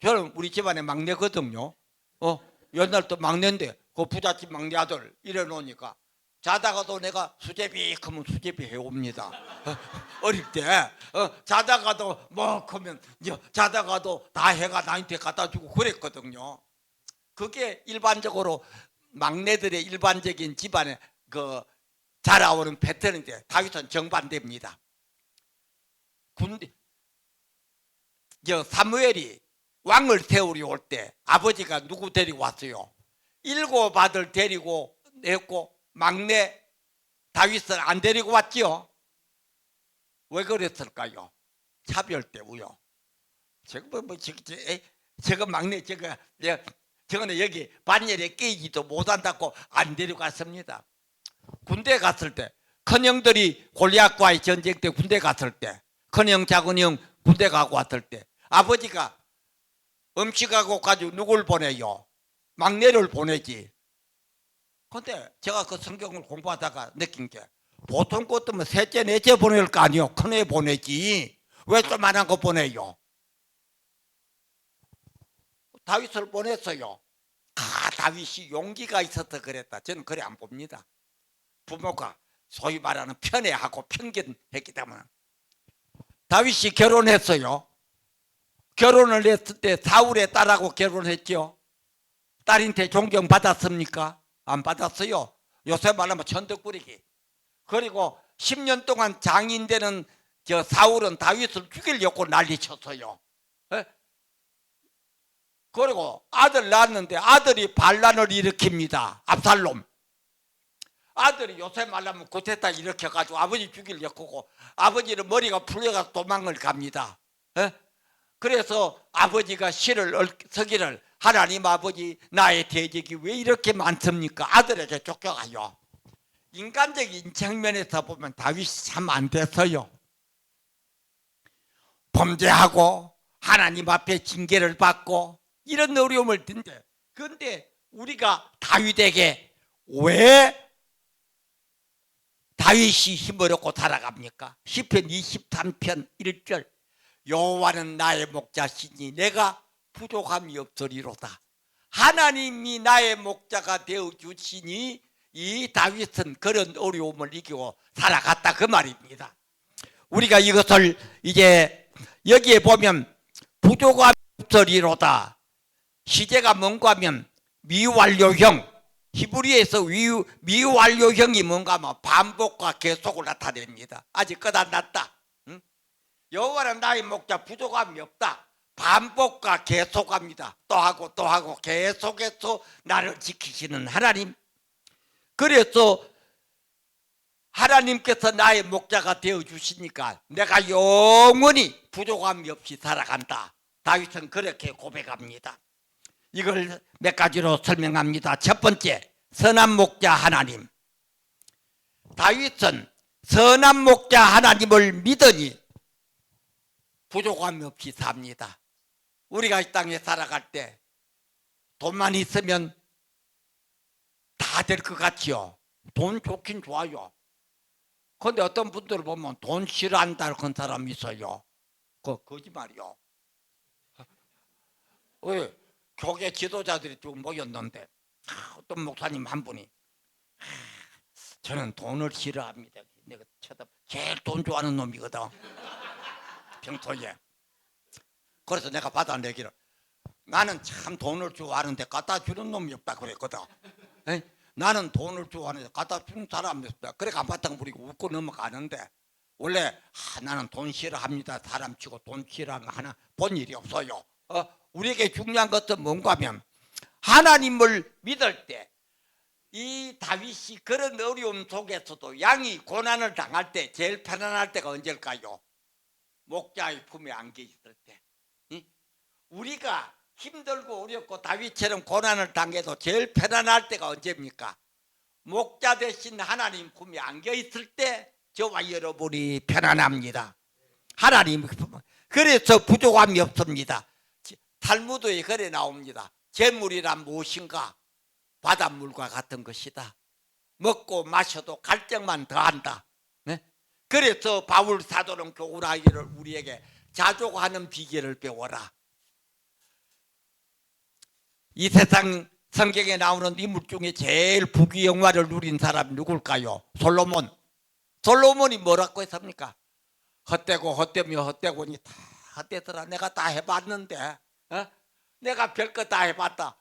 Speaker 1: 저는 우리 집안의 막내거든요. 옛날부터 막내인데 그 부잣집 막내 아들 이래 놓으니까 자다가도 내가 수제비 하면 수제비 해옵니다. 어릴 때 자다가도 뭐 하면 자다가도 다 해가 나한테 갖다 주고 그랬거든요. 그게 일반적으로 막내들의 일반적인 집안에 자라오는 패턴인데 다윗은 정반대입니다. 사무엘이 왕을 세우려 올 때 아버지가 누구 데리고 왔어요? 7 아들 데리고 냈고 막내 다윗을 안 데리고 왔지요. 왜 그랬을까요? 차별 때문에요. 저거 막내 저거는 여기 반열에 끼지도 못한다고 안 데려갔습니다. 군대 갔을 때 큰형들이 골리앗과의 전쟁 때 군대 갔을 때 큰형 작은형 군대 가고 왔을 때 아버지가 음식하고 가지고 누굴 보내요? 막내를 보내지. 근데 제가 그 성경을 공부하다가 느낀 게 보통 것도면 셋째 넷째 보낼 거 아니요. 큰애 보내지. 왜 조그만한 거 보내요? 다윗을 보냈어요. 다윗이 용기가 있어서 그랬다. 저는 그래 안 봅니다. 부모가 소위 말하는 편애하고 편견했기 때문에. 다윗이 결혼했어요. 결혼을 했을 때 사울의 딸하고 결혼했죠. 딸한테 존경받았습니까? 안 받았어요. 요새 말하면 천덕꾸리기. 그리고 10년 동안 장인 되는 저 사울은 다윗을 죽이려고 난리쳤어요. 에? 그리고 아들 낳았는데 아들이 반란을 일으킵니다. 압살롬. 아들이 요새 말하면 구테타 일으켜가지고 아버지 죽이려고 하고 아버지는 머리가 풀려가서 도망을 갑니다. 에? 그래서 아버지가 시를 서기를 하나님 아버지 나의 대적이 왜 이렇게 많습니까? 아들에게 쫓겨가요. 인간적인 측면에서 보면 다윗이 참 안 됐어요. 범죄하고 하나님 앞에 징계를 받고 이런 어려움을 든데, 그런데 우리가 다윗에게 왜 다윗이 힘을 얻고 살아갑니까? 시편 23편 1절 여호와는 나의 목자시니 내가 부족함이 없으리로다. 하나님이 나의 목자가 되어주시니 이 다윗은 그런 어려움을 이기고 살아갔다 그 말입니다. 우리가 이것을 이제 여기에 보면 부족함이 없으리로다. 시제가 뭔가 하면 미완료형, 히브리에서 미완료형이 뭔가 하면 반복과 계속을 나타냅니다. 아직 끝 안 났다. 응? 여호와는 나의 목자 부족함이 없다. 반복과 계속합니다. 또 하고 또 하고 계속해서 나를 지키시는 하나님. 그래서 하나님께서 나의 목자가 되어주시니까 내가 영원히 부족함이 없이 살아간다. 다윗은 그렇게 고백합니다. 이걸 몇 가지로 설명합니다. 첫 번째, 선한 목자 하나님. 다윗은 선한 목자 하나님을 믿으니 부족함이 없이 삽니다. 우리가 이 땅에 살아갈 때 돈만 있으면 다 될 것 같지요. 돈 좋긴 좋아요. 그런데 어떤 분들을 보면 돈 싫어한다 그런 사람이 있어요. 그거 거짓말이요. 왜? 교계 지도자들이 쭉 모였는데 어떤 목사님 한 분이 저는 돈을 싫어합니다. 내가 쳐다 제일 돈 좋아하는 놈이거든. 평소에. 그래서 내가 받아내기를 나는 참 돈을 좋아하는데 갖다 주는 놈이 없다 그랬거든. 에? 나는 돈을 좋아하는데 갖다 주는 사람이 없다. 그래 간바탕 부리고 웃고 넘어가는데 원래 나는 돈 싫어합니다. 사람 치고 돈 싫어하는 거 하나 본 일이 없어요. 우리에게 중요한 것은 뭔가 하면 하나님을 믿을 때 이 다윗이 그런 어려움 속에서도 양이 고난을 당할 때 제일 편안할 때가 언제일까요? 목자의 품에 안겨 있을 때. 우리가 힘들고 어렵고 다윗처럼 고난을 당해도 제일 편안할 때가 언제입니까? 목자 대신 하나님 품에 안겨 있을 때 저와 여러분이 편안합니다. 하나님 그래서 부족함이 없습니다. 탈무드에 그래 나옵니다. 재물이란 무엇인가? 바닷물과 같은 것이다. 먹고 마셔도 갈증만 더한다. 네? 그래서 바울 사도는 교훈하기를 우리에게 자족하는 비결을 배워라. 이 세상 성경에 나오는 인물 중에 제일 부귀영화를 누린 사람이 누굴까요? 솔로몬. 솔로몬이 뭐라고 했습니까? 헛되고 헛되며 헛되고니 다 헛되더라. 내가 다 해봤는데 내가 별거 다 해봤다.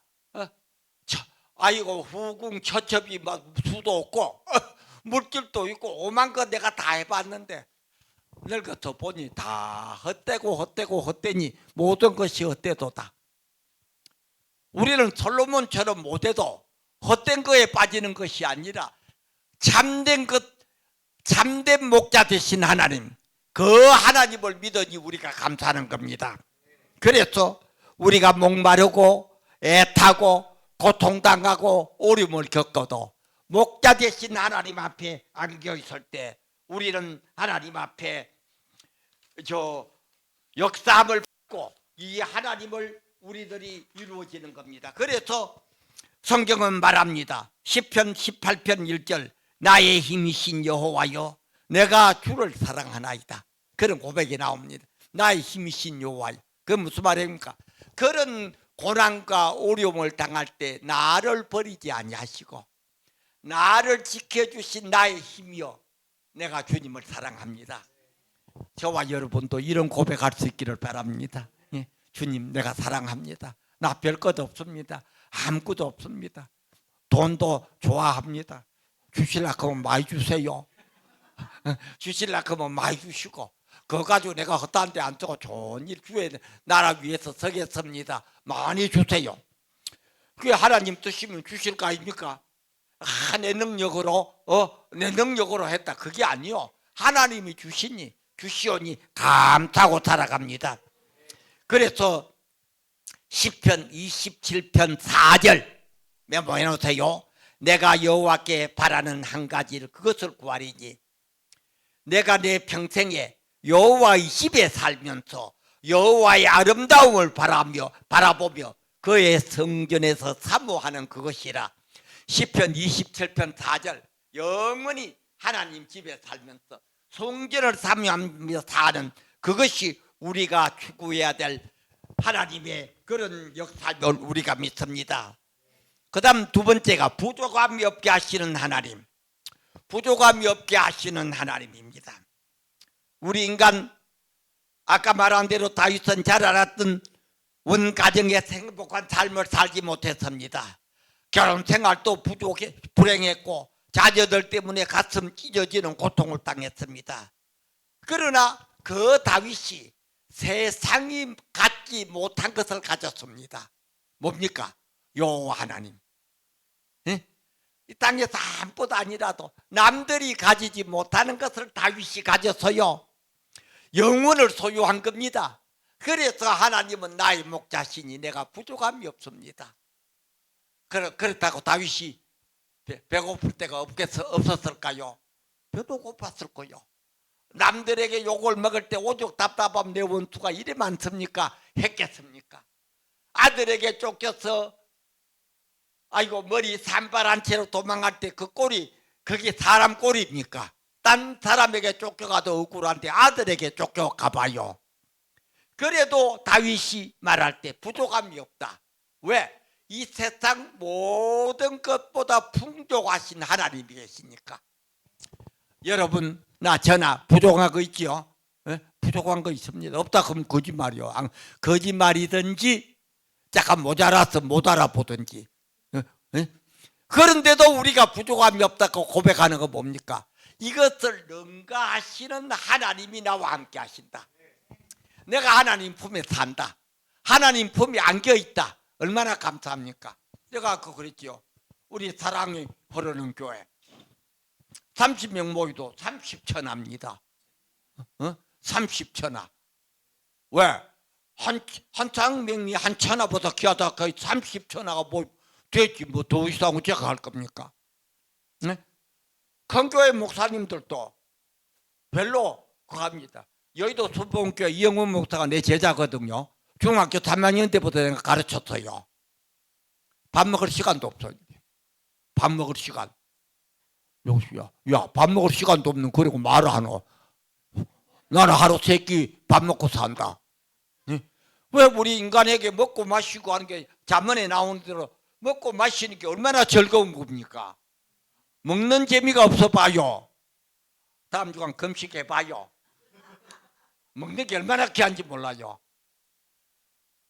Speaker 1: 아이고 후궁 처첩이 막 수도 없고 물질도 있고 오만 거 내가 다 해봤는데 늙어서 보니 다 헛되고 헛되고 헛되니 모든 것이 헛되도다. 우리는 솔로몬처럼 못해도 헛된 거에 빠지는 것이 아니라 참된 것, 참된 목자 되신 하나님, 그 하나님을 믿으니 우리가 감사하는 겁니다. 그래서 우리가 목마르고 애타고 고통당하고 어려움을 겪어도 목자 되신 하나님 앞에 안겨 있을 때 우리는 하나님 앞에 역사함을 받고 이 하나님을 우리들이 이루어지는 겁니다. 그래서 성경은 말합니다. 시편 18편 1절 나의 힘이신 여호와여 내가 주를 사랑하나이다. 그런 고백이 나옵니다. 나의 힘이신 여호와여. 그게 무슨 말입니까? 그런 고난과 어려움을 당할 때 나를 버리지 아니하시고 나를 지켜주신 나의 힘이여 내가 주님을 사랑합니다. 저와 여러분도 이런 고백할 수 있기를 바랍니다. 주님 내가 사랑합니다. 나 별 것 없습니다. 아무것도 없습니다. 돈도 좋아합니다. 주실라고 하면 많이 주세요. 주실라고 하면 많이 주시고 그거 가지고 내가 헛다한 데 안 쓰고 좋은 일 주에 나라 위해서 서겠습니다. 많이 주세요. 그게 하나님 뜻이면 주실 거 아닙니까? 내 능력으로 내 능력으로 했다 그게 아니요. 하나님이 주시오니 감사하고 살아갑니다. 그래서 시편 27편 4절 메모해 놓으세요. 내가 여호와께 바라는 한 가지를 그것을 구하리니 내가 내 평생에 여호와의 집에 살면서 여호와의 아름다움을 바라보며 그의 성전에서 사모하는 그것이라. 시편 27편 4절 영원히 하나님 집에 살면서 성전을 사모하며 사는 그것이 우리가 추구해야 될 하나님의 그런 역사를 우리가 믿습니다. 그 다음 두 번째가 부족함이 없게 하시는 하나님. 부족함이 없게 하시는 하나님입니다. 우리 인간 아까 말한 대로 다윗은 잘 알았던 온 가정에서 행복한 삶을 살지 못했습니다. 결혼 생활도 불행했고 자녀들 때문에 가슴 찢어지는 고통을 당했습니다. 그러나 그 다윗이 세상이 갖지 못한 것을 가졌습니다. 뭡니까? 여호와 하나님. 이 땅에서 아무것도 아니라도 남들이 가지지 못하는 것을 다윗이 가졌어요. 영혼을 소유한 겁니다. 그래서 하나님은 나의 목자시니 내가 부족함이 없습니다. 그렇다고 다윗이 배고플 때가 없었을까요? 배도 고팠을 거요. 남들에게 욕을 먹을 때 오죽 답답함 내 원수가 이리 많습니까? 했겠습니까? 아들에게 쫓겨서 아이고 머리 산발한 채로 도망갈 때 그 꼴이 그게 사람 꼴입니까? 딴 사람에게 쫓겨가도 억울한데 아들에게 쫓겨가봐요. 그래도 다윗이 말할 때 부족함이 없다. 왜? 이 세상 모든 것보다 풍족하신 하나님이 계시니까. 여러분 나 저나 부족한 거 있지요? 부족한 거 있습니다. 없다 그러면 거짓말이요. 거짓말이든지 잠깐 모자라서 못 알아보든지. 그런데도 우리가 부족함이 없다고 고백하는 거 뭡니까? 이것을 능가하시는 하나님이 나와 함께 하신다. 내가 하나님 품에 산다. 하나님 품에 안겨있다. 얼마나 감사합니까? 내가 아까 그랬죠. 우리 사랑이 흐르는 교회 30명 모이도 30천합니다. 30천하. 왜? 한 장명이 한 천하보다 귀하다. 거의 30천하가 뭐 됐지. 뭐 더 이상 제가 할 겁니까? 네? 큰 교회 목사님들도 별로 그합니다. 여의도 수봉교회 이영훈 목사가 내 제자거든요. 중학교 3학년 때부터 내가 가르쳤어요. 밥 먹을 시간도 없어요. 밥 먹을 시간. 여기야, 야, 밥 먹을 시간도 없는 그리고 말을 하노. 나는 하루 3끼 밥 먹고 산다. 왜 우리 인간에게 먹고 마시고 하는 게 잠언에 나오는 대로 먹고 마시는 게 얼마나 즐거운 겁니까? 먹는 재미가 없어 봐요. 다음 주간 금식해 봐요. 먹는 게 얼마나 귀한지 몰라요.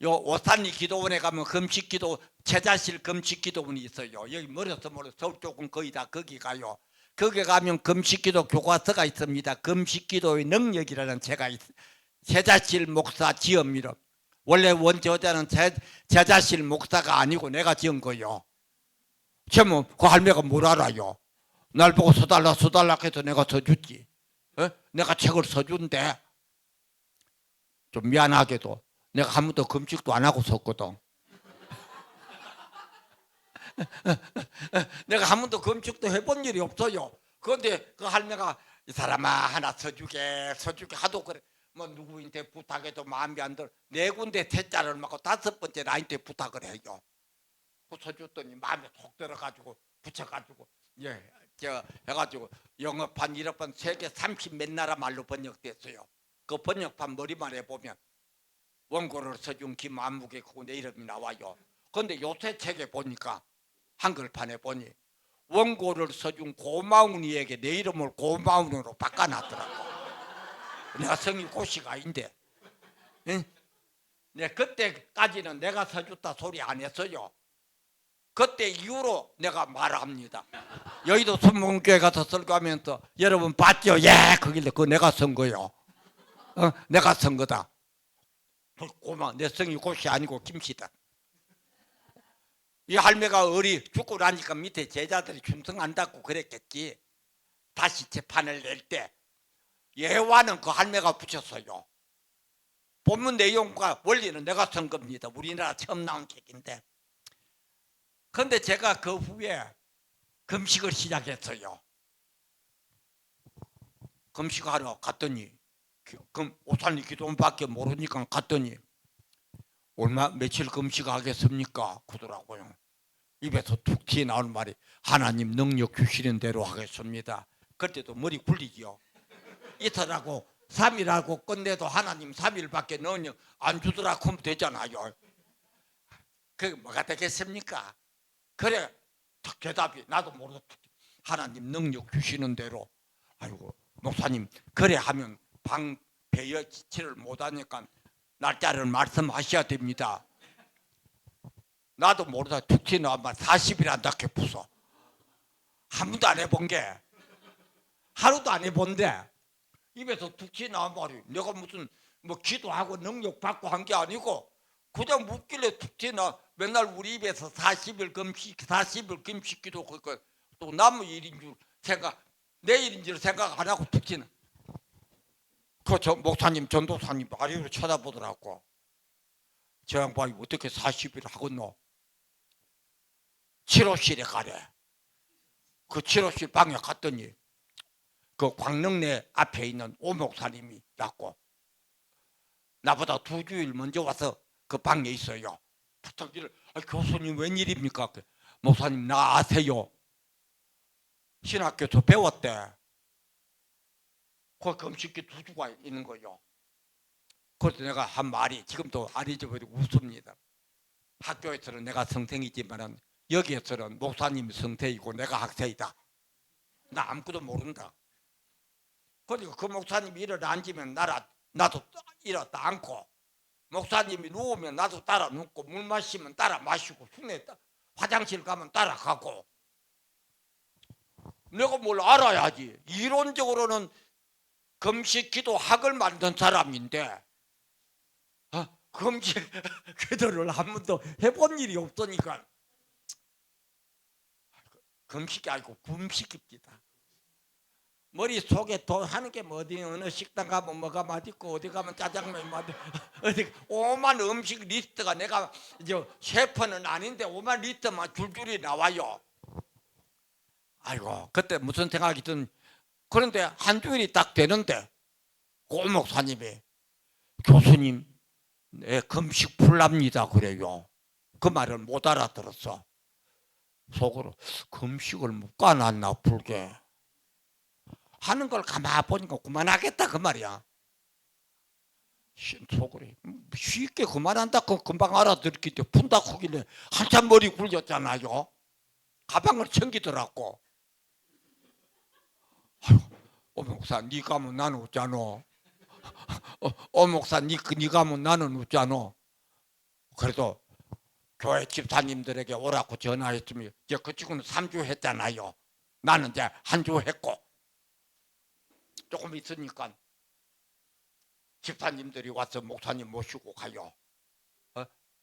Speaker 1: 요 오산리 기도원에 가면 금식 기도 제자실 금식 기도원이 있어요. 여기 멀어서 서울 쪽은 거의 다 거기 가요. 거기 가면 금식 기도 교과서가 있습니다. 금식 기도의 능력이라는 제자실 목사 지음이라. 원래 원저자는 제자실 목사가 아니고 내가 지은 거요. 그러면 그 할매가 뭘 알아요? 날 보고 서달라 해서 내가 서줬지. 내가 책을 서준대. 좀 미안하게도 내가 한 번도 금식도 안 하고 섰거든. 내가 한 번도 금식도 해본 일이 없어요. 그런데 그 할매가 이 사람아 하나 서주게 하도 그래. 뭐 누구한테 부탁해도 마음이 안 들어. 4군데 퇴짜를 맞고 5번째 나한테 부탁을 해요. 그 서줬더니 마음에 톡 들어가지고 붙여가지고 해가지고 영어판 1억판 세계 30몇 나라 말로 번역됐어요. 그 번역판 머리만 해보면 원고를 써준 김안묵의 그 내 이름이 나와요. 그런데 요새 책에 보니까 한글판에 보니 원고를 써준 고마운이에게 내 이름을 고마운으로 바꿔놨더라고. 내가 성이 고시가 아닌데. 응? 네, 그때까지는 내가 서줬다 소리 안 했어요. 그때 이후로 내가 말합니다. 여의도 순복음교회 가서 설교하면서 여러분 봤죠? 예, 거길래 그거 내가 선 거요. 내가 선 거다. 고마, 내 성이 곳이 아니고 김씨다. 이 할매가 어리 죽고 나니까 밑에 제자들이 충성한다고 그랬겠지. 다시 재판을 낼 때 예화는 그 할매가 붙였어요. 본문 내용과 원리는 내가 쓴 겁니다. 우리나라 처음 나온 책인데. 그런데 제가 그 후에 금식을 시작했어요. 금식하러 갔더니 오산리 기도원밖에 모르니까 갔더니 며칠 금식하겠습니까? 그러더라고요. 입에서 툭 튀어나오는 말이 하나님 능력 주시는 대로 하겠습니다. 그때도 머리 굴리지요. 이틀하고 3일하고 끝내도 하나님 3일밖에 능력 안 주더라 그러면 되잖아요. 그게 뭐가 되겠습니까? 그래 대답이 나도 모르고 하나님 능력 주시는 대로. 아이고 목사님 그래 하면 방 배여 지치를 못하니까 날짜를 말씀하셔야 됩니다. 나도 모르다 툭 튀어나오면 40일 한다 게 부숴. 한 번도 안 해본 게 하루도 안 해본데 입에서 툭 튀어나온 말이 내가 무슨 뭐 기도하고 능력 받고 한 게 아니고 그냥 묻길래 툭 튀어나와. 맨날 우리 입에서 40일 금식 기도 또 남의 일인 줄 생각 내 일인 줄 생각 안 하고 툭 튀나. 저 목사님 전도사님 아래로 쳐다보더라고. 저 양반이 어떻게 40일 하겠노. 치료실에 가래. 그 치료실 방에 갔더니 그 광릉내 앞에 있는 오 목사님이 놨고 나보다 2주일 먼저 와서 그 방에 있어요. 부탁기를 교수님 웬일입니까? 목사님 나 아세요? 신학교에서 배웠대. 그 금식기 2주가 있는 거요. 그래서 내가 한 말이 지금도 안 잊어버리고 웃습니다. 학교에서는 내가 성생이지만 여기에서는 목사님이 성태이고 내가 학생이다. 나 아무것도 모른다. 그러니까 그 목사님이 일어나 앉으면 나도 일어나 앉고 목사님이 누우면 나도 따라 눕고 물 마시면 따라 마시고 흉내 화장실 가면 따라가고. 내가 뭘 알아야지. 이론적으로는 금식 기도 학을 만든 사람인데 금식 기도를 한 번도 해본 일이 없으니까 금식이 아니고 금식입니다. 머릿속에 돈 하는 게 뭐 어디 어느 식당 가면 뭐가 맛있고 어디 가면 짜장면이 맛있고 어디 오만 음식 리스트가 내가 이제 셰프는 아닌데 오만 리스트만 줄줄이 나와요. 아이고 그때 무슨 생각이 든. 그런데 한 주일이 딱 되는데 고 목사님이 교수님 네, 금식 풀랍니다 그래요. 그 말을 못 알아들었어. 속으로 금식을 못 가놨나 풀게. 하는 걸 가만 보니까 그만하겠다 그 말이야. 속으로 쉽게 그만한다 그 금방 알아들었기 때문에 푼다 크길래 한참 머리 굴렸잖아요. 가방을 챙기더라고. 목사 니 가면 나는 웃잖아. 목사 니 가면 나는 웃잖아. 그래도 교회 집사님들에게 오라고 전화했으면 이제 그 친구는 3주 했잖아요. 나는 이제 한 주 했고 조금 있으니까 집사님들이 와서 목사님 모시고 가요.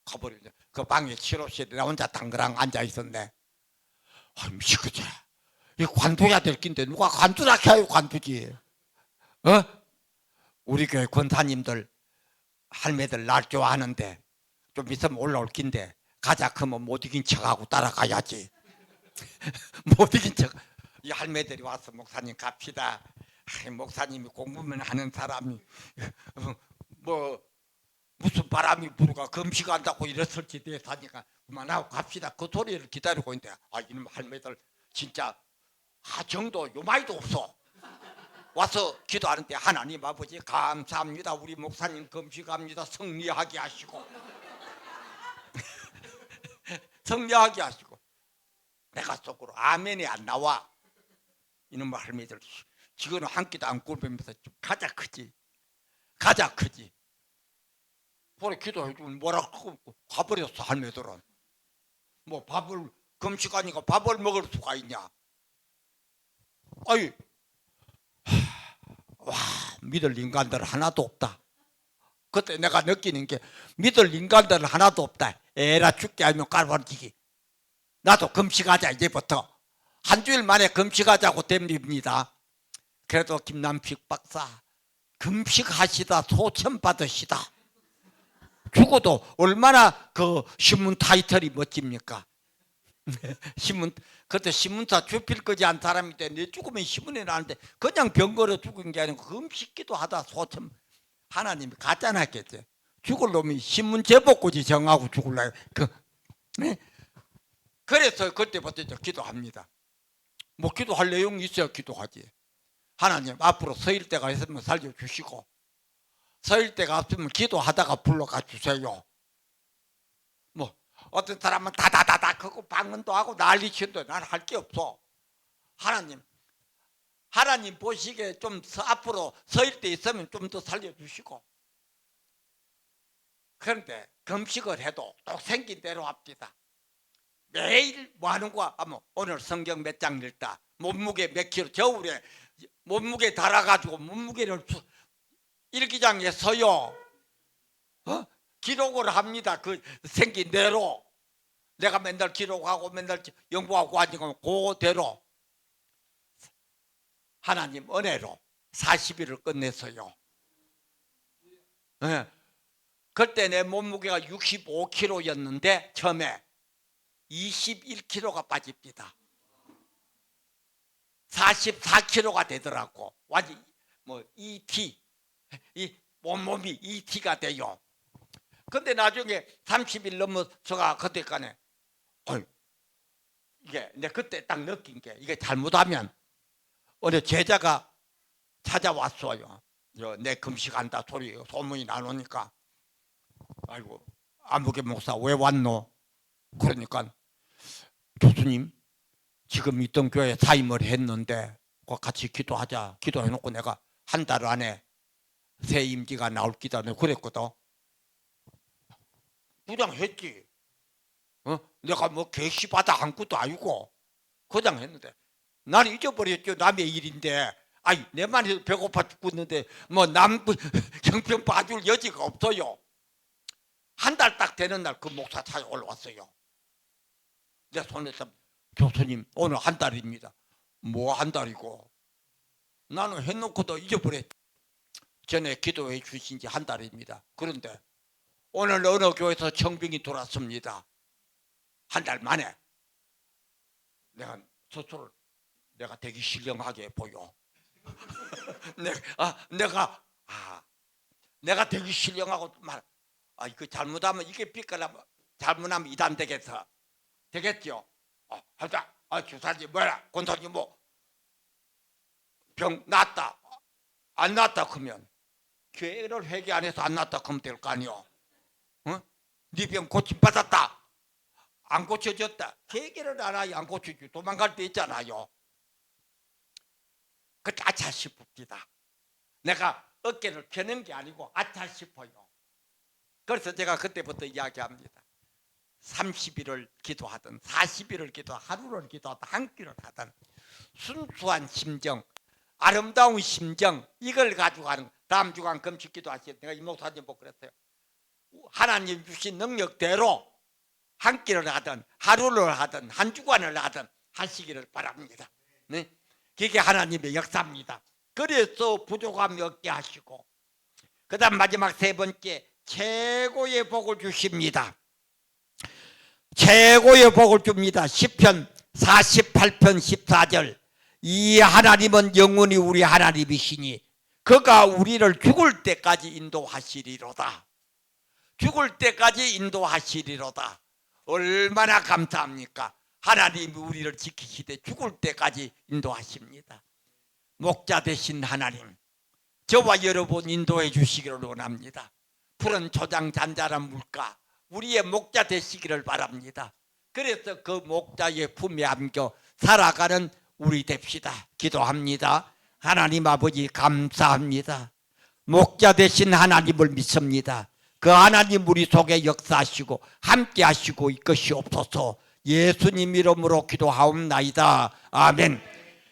Speaker 1: 가버리죠. 그 방에 치료실에 나 혼자 당그랑 앉아 있었네. 미치겠지. 이 관둬야 될 낀데 누가 관두라 해요. 관두지. 우리 교회 권사님들 할매들 날 좋아하는데 좀 있으면 올라올 낀데 가자 그러면 못 이긴 척하고 따라가야지. 못 이긴 척. 이 할매들이 와서 목사님 갑시다. 목사님이 공부만 하는 사람이 뭐 무슨 바람이 불어가 금식한다고 이랬을지 대사니까 그만하고 갑시다. 그 소리를 기다리고 있는데 이놈 할매들 진짜 정도 요마이도 없어. 와서 기도하는데 하나님 아버지 감사합니다. 우리 목사님 금식합니다. 승리하게 하시고 승리하게 하시고. 내가 속으로 아멘이 안 나와. 이놈 할매들 지금은 한 끼도 안 굶으면서 좀 가자 크지. 가자 크지. 보래 기도해주면 뭐라 그러고 가버렸어. 할매들은 뭐 밥을 금식하니까 밥을 먹을 수가 있냐. 아이, 와, 믿을 인간들 하나도 없다. 그때 내가 느끼는 게 믿을 인간들 하나도 없다. 에라 죽게 하면 깔아버리기. 나도 금식하자. 이제부터 한 주일 만에 금식하자고 됩니다. 그래도 김남식 박사 금식하시다 소천 받으시다. 죽어도 얼마나 그 신문 타이틀이 멋집니까? 신문, 그때 신문사 주필 거지 한 사람인데 내 죽으면 신문에 나는데 그냥 병 걸어 죽은 게 아니고 금식기도 하다 소천. 하나님이 가짜나 했겠지. 죽을 놈이 신문 제목까지 정하고 죽을라. 네? 그래서 그때부터 이제 기도합니다. 뭐 기도할 내용이 있어야 기도하지. 하나님 앞으로 서일 때가 있으면 살려주시고 서일 때가 없으면 기도하다가 불러가 주세요. 뭐 어떤 사람은 다다다다 그거 방언도 하고 난리치는데 난 할 게 없어. 하나님 보시기에 좀 앞으로 서일 때 있으면 좀 더 살려주시고. 그런데 금식을 해도 또 생긴 대로 합니다. 매일 뭐 하는 거야? 오늘 성경 몇 장 읽다. 몸무게 몇 킬로, 겨울에 몸무게 달아가지고 몸무게를 일기장에 서요. 기록을 합니다. 그 생긴 대로. 내가 맨날 기록하고 맨날 연구하고 하니까 그대로 하나님 은혜로 40일을 끝냈어요. 네. 그때 내 몸무게가 65kg였는데 처음에 21kg가 빠집니다. 44kg가 되더라고. 완전 뭐 ET, 이 몸이 ET가 돼요. 근데 나중에 30일 넘어서가 그때까지 이게 내 그때 딱 느낀 게 이게 잘못하면 어느 제자가 찾아왔어요. 내 금식한다 소리 소문이 나누니까 아이고 안부계 목사 왜 왔노? 그러니까 교수님 지금 있던 교회에 사임을 했는데 같이 기도하자. 기도해놓고 내가 한 달 안에 새 임기가 나올 기다 그랬거든. 그냥 했지. 내가 뭐 게시받아 한 것도 아니고 그냥 했는데 나는 잊어버렸죠. 남의 일인데 아이 내만 배고파 죽겠는데 뭐 남 형편 봐줄 여지가 없어요. 한 달 딱 되는 날 그 목사 차에 올라왔어요. 내 손에서 교수님 오늘 한 달입니다. 뭐 한 달이고 나는 해놓고도 잊어버렸지. 전에 기도해 주신 지 한 달입니다. 그런데 오늘 어느 교회에서 청빙이 돌았습니다. 한 달 만에 내가 스스로 내가 되게 신령하게 보여. 내가 되게 신령하고 말. 이거 잘못하면 이게 삐까라면 잘못하면 이단 되겠어. 되겠죠? 하자. 주사님 뭐라? 권사님 뭐 병 낫다. 안 낫다 그러면 교회를 회개 안 해서 안 낫다 그러면 될 거 아니오. 네 병 고침받았다. 안 고쳐졌다. 회개를 안 하여 안 고쳐지. 도망갈 때 있잖아요. 그 아차 싶습니다. 내가 어깨를 펴는 게 아니고 아차 싶어요. 그래서 제가 그때부터 이야기합니다. 30일을 기도하든 40일을 기도하든 하루를 기도하든 한 끼를 하든 순수한 심정, 아름다운 심정 이걸 가지고 하는 다음 주간 금식 기도하시죠. 내가 이 목사님 보고 그랬어요. 하나님 주신 능력대로 한 끼를 하든 하루를 하든 한 주간을 하든 하시기를 바랍니다. 네? 그게 하나님의 역사입니다. 그래서 부족함이 없게 하시고 그 다음 마지막 세 번째 최고의 복을 주십니다. 최고의 복을 줍니다. 시편 48편 14절 이 하나님은 영원히 우리 하나님이시니 그가 우리를 죽을 때까지 인도하시리로다. 죽을 때까지 인도하시리로다. 얼마나 감사합니까? 하나님이 우리를 지키시되 죽을 때까지 인도하십니다. 목자 되신 하나님 저와 여러분 인도해 주시기를 원합니다. 푸른 초장 잔잔한 물가 우리의 목자 되시기를 바랍니다. 그래서 그 목자의 품에 안겨 살아가는 우리 됩시다. 기도합니다. 하나님 아버지 감사합니다. 목자 되신 하나님을 믿습니다. 그 하나님 우리 속에 역사하시고 함께 하시고 이것이 없어서 예수님 이름으로 기도하옵나이다. 아멘.